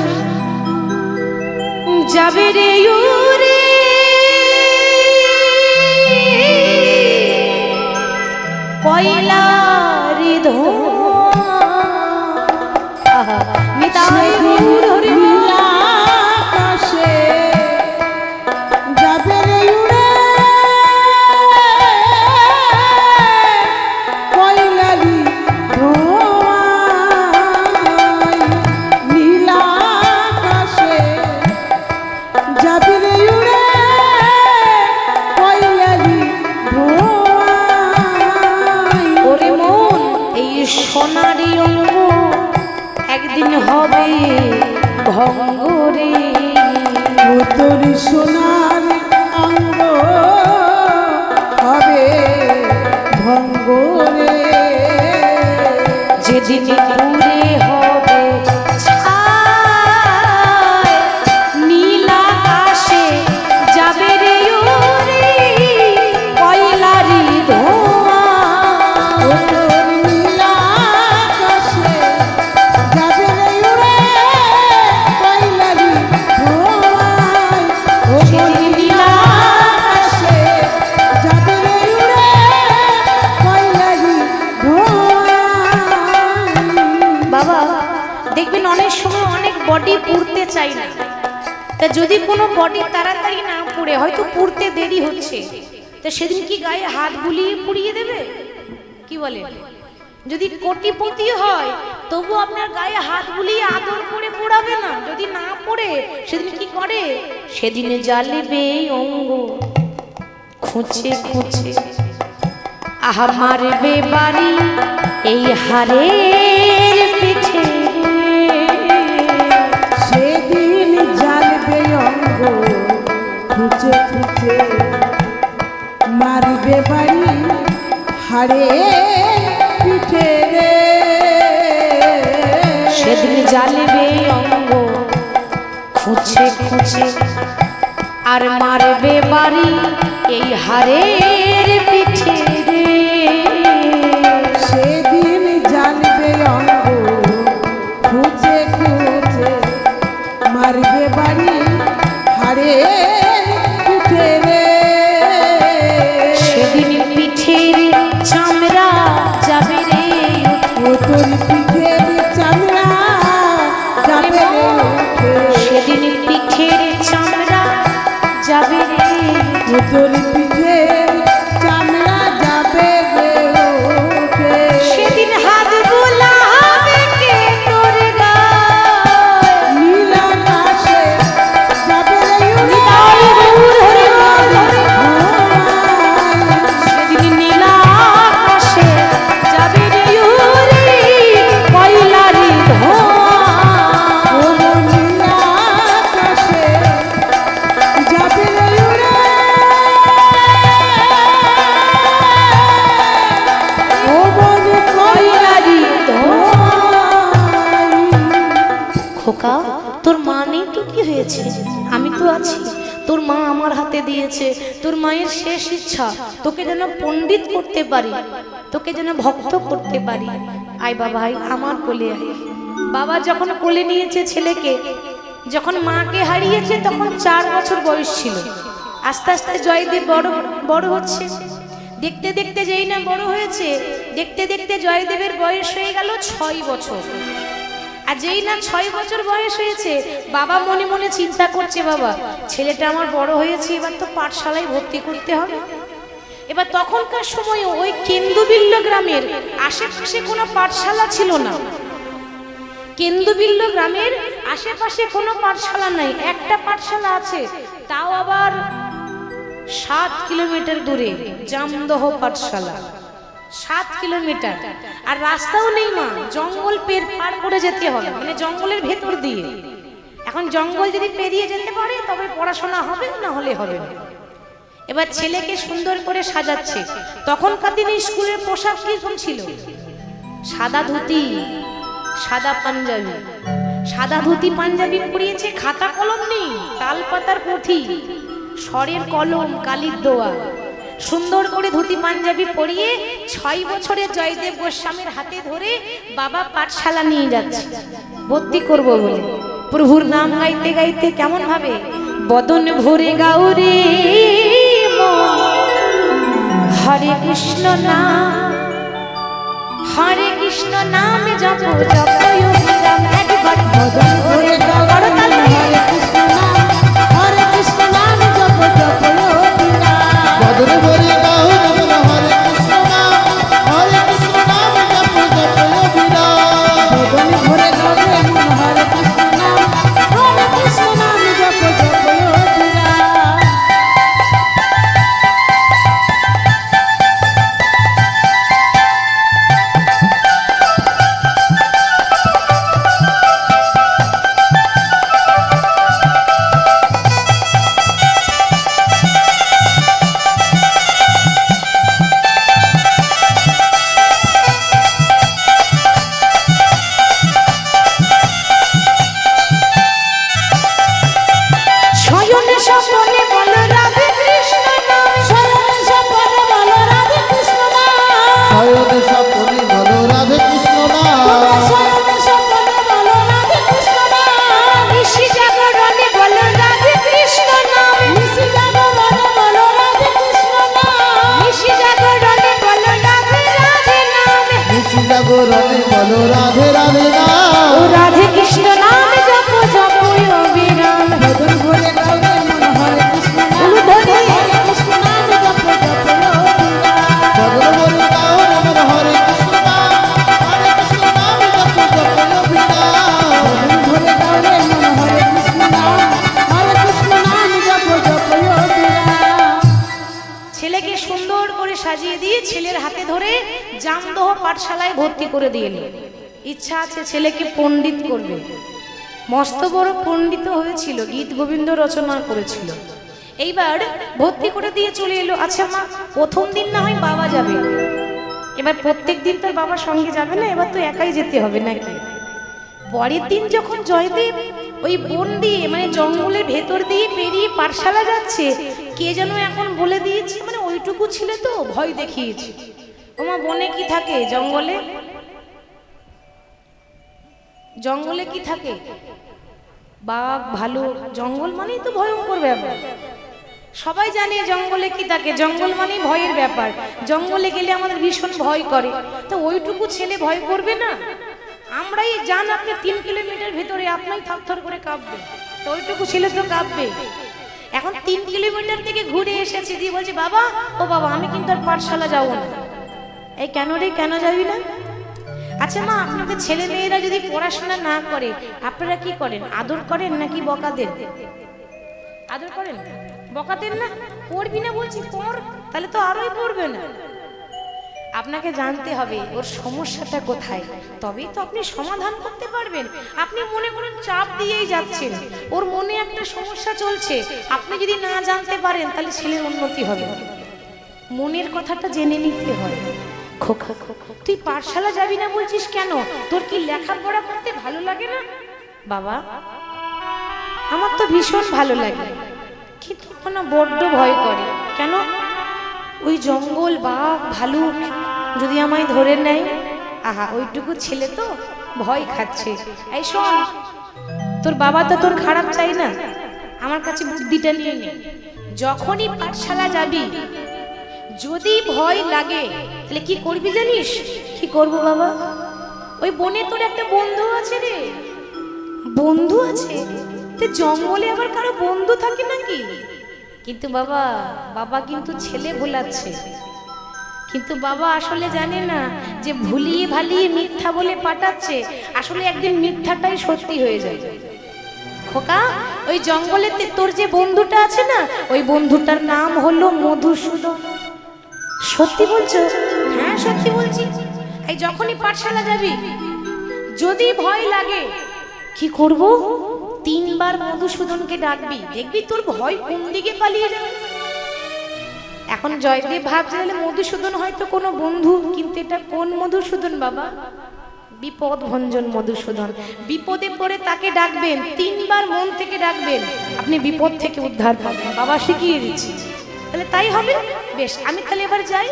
যাবে রে উড়ে, কয়লার ধোঁয়া নিতাই গৌর হরি
নীল আকাশে যাবে রে উড়ে, কয়লারি ধোঁয়ায়। নীল আকাশে যাবে রে উড়ে, কয়লারি ধোঁয়ায়।
ওরে মন, এই সোনারি অঙ্গ একদিন হবে ভঙ্গ রে,
ও তোর সোনার অঙ্গ হবে ভঙ্গ রে,
যেদিন পুরে হবে ছাই। নীল আকাশে যাবে রে উড়ে, কয়লারি ধোঁয়া।
ও তোর নীল আকাশে যাবে রে উড়ে, কয়লারি ধোঁয়ায়। ও তোর নীল আকাশে যাবে রে উড়ে, কয়লারি ধোঁয়ায়।
বাবা দেখবেন অনেক সময় অনেক বডি পুড়তে চাই না, তা যদি কোনো বডি তাড়াতাড়ি না পুড়ে, হয়তো পুড়তে দেরি হচ্ছে, তা সেদিন কি গায়ে হাত বুলিয়ে পুড়িয়ে দেবে? কি বলে? যদি কোটিপতি হয় তবু আপনার গায়ে হাত বুলিয়ে আদর করে পোড়াবে না, যদি না পড়ে সেদিন কি করে? সেদিনে জ্বালিবে অঙ্গ খুঁচে খুঁচে, আহা মারবে বাড়ি এই হারের পিঠে।
সেদিন জ্বালবে অঙ্গ খুঁজে খুঁজে, মারবে বাড়ি হাড়ে পিঠে রে।
সেদিন জ্বালিবে অঙ্গ খুঁচে খুঁচে, আর মারবে বাড়ি এই হারের পিঠে রে।
সেদিন জ্বালবে অঙ্গ খুঁজে খুঁজে, মারবে বাড়ি হাড়ে পিঠে রে।
সেদিন পিঠের চামড়া যাবে রে
ও তোর পিঠের চামড়া যাবে রে উঠে,
সেদিন পিঠের চামড়া যাবে রে।
ও তোর পিঠের চামড়া যাবে রে উঠে।
সেদিন হাত বোলাবে দিয়েছে, তোর মায়ের শেষ ইচ্ছা তোকে যেন পণ্ডিত করতে পারি, তোকে যেন ভক্ত করতে পারি। আয় বাবা আয়, আমার কোলে আয়। বাবা যখন কোলে নিয়েছে ছেলেকে, যখন মাকে হারিয়েছে তখন 4 বছর বয়স ছিল। আস্তে আস্তে জয়দেব বড় হচ্ছে। দেখতে দেখতে যেই না বড় হয়েছে, দেখতে দেখতে জয়দেবের বয়স হয়ে গেল 6 বছর। আর যেই না 6 বছর বয়স হয়েছে, বাবা মনে মনে চিন্তা করছে, বাবা ছেলেটা আমার বড় হয়েছে, এবার তো পাঠশালায় ভর্তি করতে হবে। এবার তখনকার সময় ওই কেন্দুবিল্ল গ্রামের আশেপাশে কোনো পাঠশালা ছিল না। কেন্দুবিল্ল গ্রামের আশেপাশে কোনো পাঠশালা নাই। একটা পাঠশালা আছে, তাও আবার 7 কিলোমিটার দূরে, জামদহ পাঠশালা। 7 কিলোমিটার। আর রাস্তাও নেই মা, জঙ্গল পার করে যেতে হবে, মানে জঙ্গলের ভেতর দিয়ে। এখন জঙ্গল যদি পেরিয়ে যেতে পারে তবে পড়াশোনা হবে, না হলে হবে না। এবার ছেলেকে সুন্দর করে সাজাচ্ছে। তখনকার দিনে স্কুলের পোশাক কিরকম ছিল? সাদা ধুতি, সাদা পাঞ্জাবি। সাদা ধুতি পাঞ্জাবি পরিয়েছে, খাতা কলম নেই, তালপাতার পুঁথি, স্বরের কলম, কালির দোয়া। সুন্দর করে ধুতি পাঞ্জাবি পরিয়ে 6 বছরের জয়দেব গোস্বামীর হাতে ধরে বাবা পাঠশালা নিয়ে যাচ্ছে ভর্তি করব বলে। প্রভুর নাম গাইতে গাইতে কেমন ভাবে, বদন ভরে গাউরে হরে কৃষ্ণ নাম, হরে কৃষ্ণ নাম জপ জপ রাম। একবার বদন ভরে গাউরে
হরে কৃষ্ণ নাম, হরে কৃষ্ণ নাম জপ জপ
বদন ভরে গাও রাম হরে কৃষ্ণ নাম, হরে কৃষ্ণ নাম জপ জপ অবিরাম।
বদন ভরে গাওরে মন হরে কৃষ্ণ নাম, হরে কৃষ্ণ নাম জপ জপ
জামদহ পাঠশালায় ভর্তি করে দিলেন। ইচ্ছা আছে ছেলেকে পণ্ডিত করবে। মস্ত বড় পণ্ডিত হয়েছিল, গীত গোবিন্দ রচনা করেছিল। এইবার ভর্তি করে দিয়ে চলে এলো। আচ্ছা মা, প্রথম দিন না হয় বাবা যাবে, এবার প্রত্যেক দিন তোর বাবার সঙ্গে যাবে না, এবার তো একাই যেতে হবে নাকি? পরের দিন যখন জয়দেব ওই বন দিয়ে, মানে জঙ্গলের ভেতর দিয়ে পেরিয়ে পাঠশালা যাচ্ছে, কে যেন এখন বলে দিয়েছে, মানে ওইটুকু ছিল তো ভয় দেখিয়েছে। ওমা বনে কি থাকে? জঙ্গলে, জঙ্গলে কি থাকে? বাঘ, ভালু। জঙ্গল মানেই তো ভয়ঙ্কর ব্যাপার। সবাই জানে জঙ্গলে কি থাকে, জঙ্গল মানেই ভয়ের ব্যাপার। জঙ্গলে গেলে আমাদের ভীষণ ভয় করে, তো ওইটুকু ছেলে ভয় করবে না? আমরাই জান, আপনি 3 কিলোমিটার ভেতরে আপনাই থরথর করে কাঁপবে, তো ওইটুকু ছেলে তো কাঁপবে। এখন 3 কিলোমিটার থেকে ঘুরে এসেছি, দিয়ে বলছি বাবা, ও বাবা আমি কিন্তু আর পাঠশালা যাবো না। এই কেন রে, কেন যাবি না? আচ্ছা মা, আপনাদের ছেলে মেয়েরা যদি পড়াশোনা না করে আপনারা কি করেন? আদর করেন নাকি বকা দেন? আদর করেন, বকা দেন না? পড়বি না বলছি, পড়, তাহলে তো আরোই পড়বে না। আপনাকে জানতে হবে ওর সমস্যাটা কোথায়, তবেই তো আপনি সমাধান করতে পারবেন। আপনি মনে করেন চাপ দিয়েই যাচ্ছেন, ওর মনে একটা সমস্যা চলছে, আপনি যদি না জানতে পারেন তাহলে ছেলের উন্নতি হবে। মনের কথাটা জেনে নিতে হয়। খোকা, তুই পাঠশালা যাবি না বলছিস কেন? তোর কি লেখাপড়া করতে ভালো লাগে না? বাবা, আমার তো ভীষণ ভালো লাগে। কিন্তু আমার না বড্ড ভয় করে। কেন? ওই জঙ্গল, বাঘ, ভালুক যদি আমায় ধরে নেয়, আহা, ওইটুকু ছেলে তো ভয় খাচ্ছে। এই শোন, তোর বাবা তো তোর খারাপ চাই না, আমার কাছে বুদ্ধিটা নিয়ে নে। যখনই পাঠশালা যাবি, যদি ভয় লাগে তাহলে কি করবি জানিস? কি করব বাবা? ওই বনে তোর একটা বন্ধু আছে রে। বন্ধু আছে? তে জঙ্গলে আবার কারো বন্ধু থাকে নাকি? কিন্তু বাবা, বাবা কিন্তু ছেলে ভোলাচ্ছে। কিন্তু বাবা আসলে জানে না যে ভুলিয়ে ভালিয়ে মিথ্যা বলে পাঠাচ্ছে, আসলে একদিন মিথ্যাটাই সত্যি হয়ে যায়। খোকা, ওই জঙ্গলেতে তোর যে বন্ধুটা আছে না, ওই বন্ধুটার নাম হলো মধুসূদন। সত্যি বলছো? হ্যাঁ সত্যি বলছি। এই যখনই পাঠশালা যাবি, যদি ভয় লাগে, কি করব? 3 বার মধুসূদনকে ডাকবি, দেখবি তোর ভয় কোন দিকে পালিয়ে যাবে। এখন জয়দেব ভাবছে তাহলে মধুসূদন হয়তো কোনো বন্ধু, কিন্তু এটা কোন মধুসূদন বাবা? বিপদ ভঞ্জন মধুসূদন। বিপদে পড়ে তাকে ডাকবেন, 3 বার মন থেকে ডাকবেন, আপনি বিপদ থেকে উদ্ধার পাবেন। বাবা শিখিয়ে দিচ্ছি, তাহলে তাই হবে। বেশ, আমি তাহলে এবার যাই।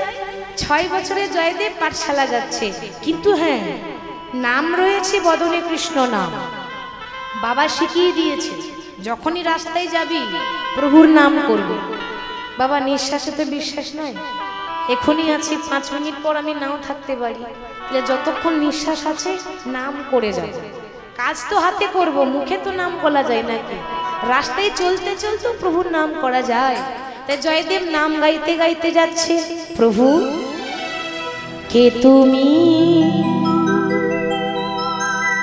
6 বছরে জয়দেব পাঠশালা যাচ্ছে, কিন্তু হ্যাঁ, নাম রয়েছে বদনে কৃষ্ণ নাম। বাবা শিখিয়ে দিয়েছে, যখনই রাস্তায় যাবি প্রভুর নাম করবে। বাবা, নিঃশ্বাসে তো বিশ্বাস নাই, এখনই আছি, 5 মিনিট পর আমি নাও থাকতে পারি, তাহলে যতক্ষণ নিঃশ্বাস আছে নাম করে যাব। কাজ তো হাতে করব, মুখে তো নাম বলা যায় নাকি? রাস্তায় চলতে চলতে প্রভুর নাম করা যায়। তাই জয়দেব নাম গাইতে গাইতে যাচ্ছে। প্রভু কে তুমি?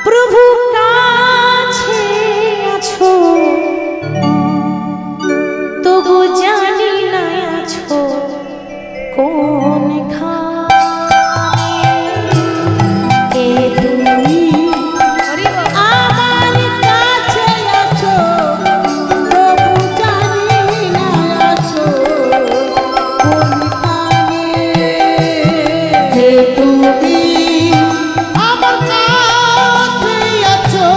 প্রভু কাছে আছো, তবু জানি না আছো কোন কে তুমি?
আমার কাছে আছো, প্রভু জানি না আছো কোনখানে।
হে তুমি আমার কাছে আছো,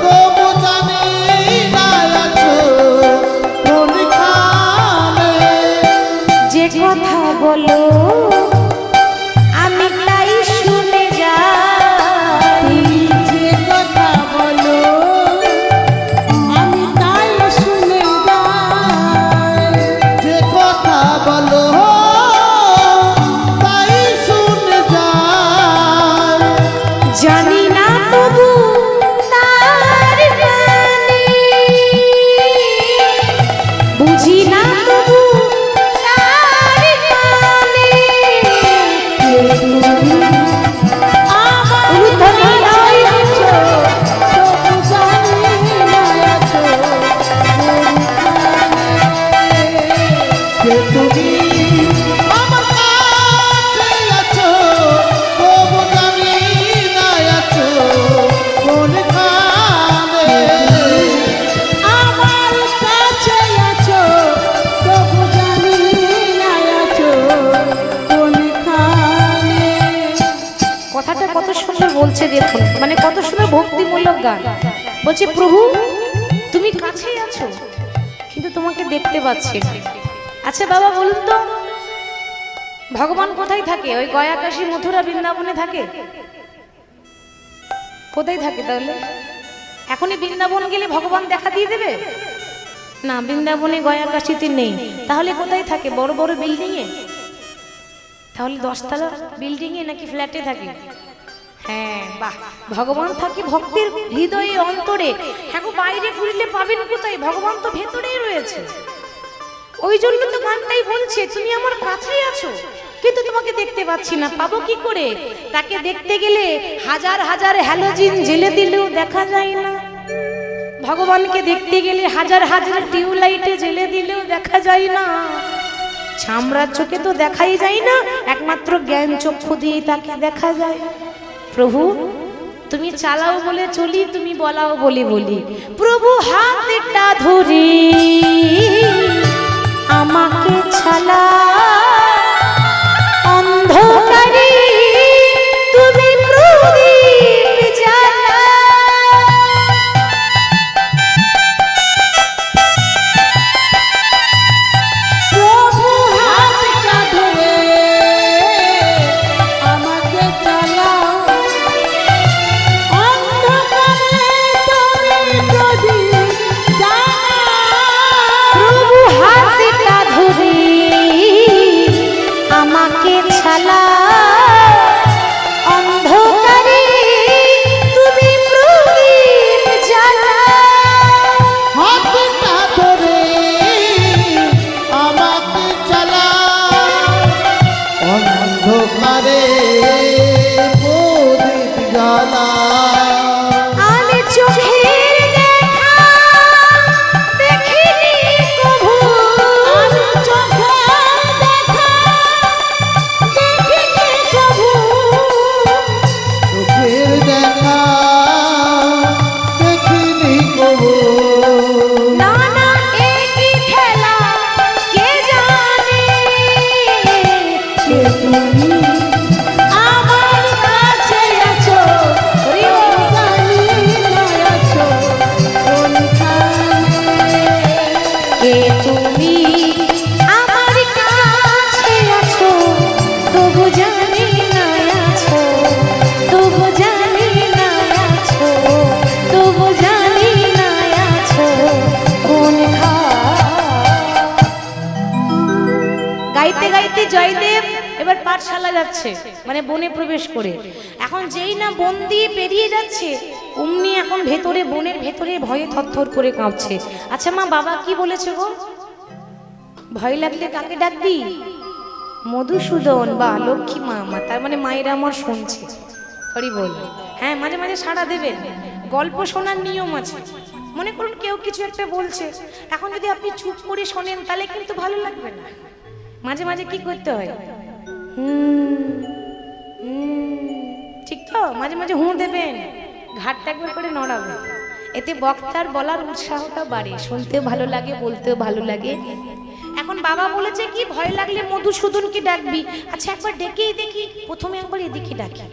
তবু জানি না আছো কোনখানে।
যে কথা বলো আমি তাই শুনে যাই।
তুমি যে কথা বলো আমি তাই শুনে যাই।
যে কথা বলো তাই শুনে যায়।
জানি না তবু তার মানে, বুঝি না তবু তার মানে।
আমার
উলুধ্বনি দাও।
আছো, তবু জানি না আছো কোনখানে।
কে তুমি আমার কাছে আছো, তবু জানি না আছো কোনখানে।
আমার কাছে আছো, তবু জানি না আছো কোনখানে।
কথাটা কত সুন্দর বলছে দেখুন, মানে কত সুন্দর ভক্তিমূলক গান। বলছে প্রভু তুমি কাছেই আছো, কিন্তু তোমাকে দেখতে পাচ্ছি না। আচ্ছা বাবা বলুন তো, ভগবান কোথায় থাকে? ওই গয়া, কাশী, মথুরা, বৃন্দাবনে থাকে? কোথায় থাকে তাহলে? এখনই বৃন্দাবন গেলে ভগবান দেখা দিয়ে দেবে না? বৃন্দাবনে, গয়া, কাশীতে নেই, তাহলে কোথায় থাকে? বড় বড় বিল্ডিং এ? তাহলে 10 তলা বিল্ডিং এ নাকি ফ্ল্যাটে থাকে? হ্যাঁ, বাহ, ভগবান থাকে ভক্তের হৃদয়ে, অন্তরে। হ্যাঁ গো, বাইরে ঘুরলে পাবেন কোথায়? ভগবান তো ভেতরেই রয়েছে। ওই জন্য তো গানটাই বলছে তুমি আমার কাছেই আছো, কিন্তু তোমাকে দেখতে পাচ্ছি না। পাবো কি করে? তাকে দেখতে গেলে হাজার হাজার হ্যালোজিন জ্বেলে দিলেও দেখা যায় না। ভগবানকে দেখতে গেলে হাজার হাজার টিউবলাইটে জ্বেলে দিলেও দেখা যায় না। চামড়ার চোখে তো দেখাই যায় না, একমাত্র জ্ঞান চক্ষু দিয়ে তাকে দেখা যায়। প্রভু তুমি চালাও বলে চলি, তুমি বলাও বলে বলি। প্রভু হাতটা ধরে আমাকে ছালা, অন্ধকারে তুমি প্রদীপ জ্বালা। গাইতে গাইতে জয়দেব এবার পাঠশালা যাচ্ছে, মানে বনে প্রবেশ করে। এখন যেই না বন দিয়ে পেরিয়ে যাচ্ছে, অমনি এখন ভেতরে, বনের ভেতরে ভয়ে থরথর করে কাঁপছে। আচ্ছা মা, বাবা কি বলেছে গো? ভয় লাগলে কাকে ডাকবি? মধুসূদন বা লক্ষ্মী মা। তার মানে মায়েরা আমার শুনছে। হরি বল। হ্যাঁ, মাঝে মাঝে সাড়া দেবেন। গল্প শোনার নিয়ম আছে। মনে করুন কেউ কিছু একটা বলছে, এখন যদি আপনি চুপ করে শোনেন তাহলে কিন্তু ভালো লাগবে না। মাঝে মাঝে কি করতে হয়? ঠিক তো? মাঝে মাঝে হুঁ দেবেন, ঘাটটা একবার করে নড়াবেন। এতে বক্তার বলার উৎসাহটা বাড়ে, শুনতেও ভালো লাগে, বলতেও ভালো লাগে। এখন বাবা বলেছে কি, ভয় লাগলে মধুসূদনকে ডাকবি। আচ্ছা একবার ডেকেই দেখি, প্রথমে একবার এদিকে ডাকি।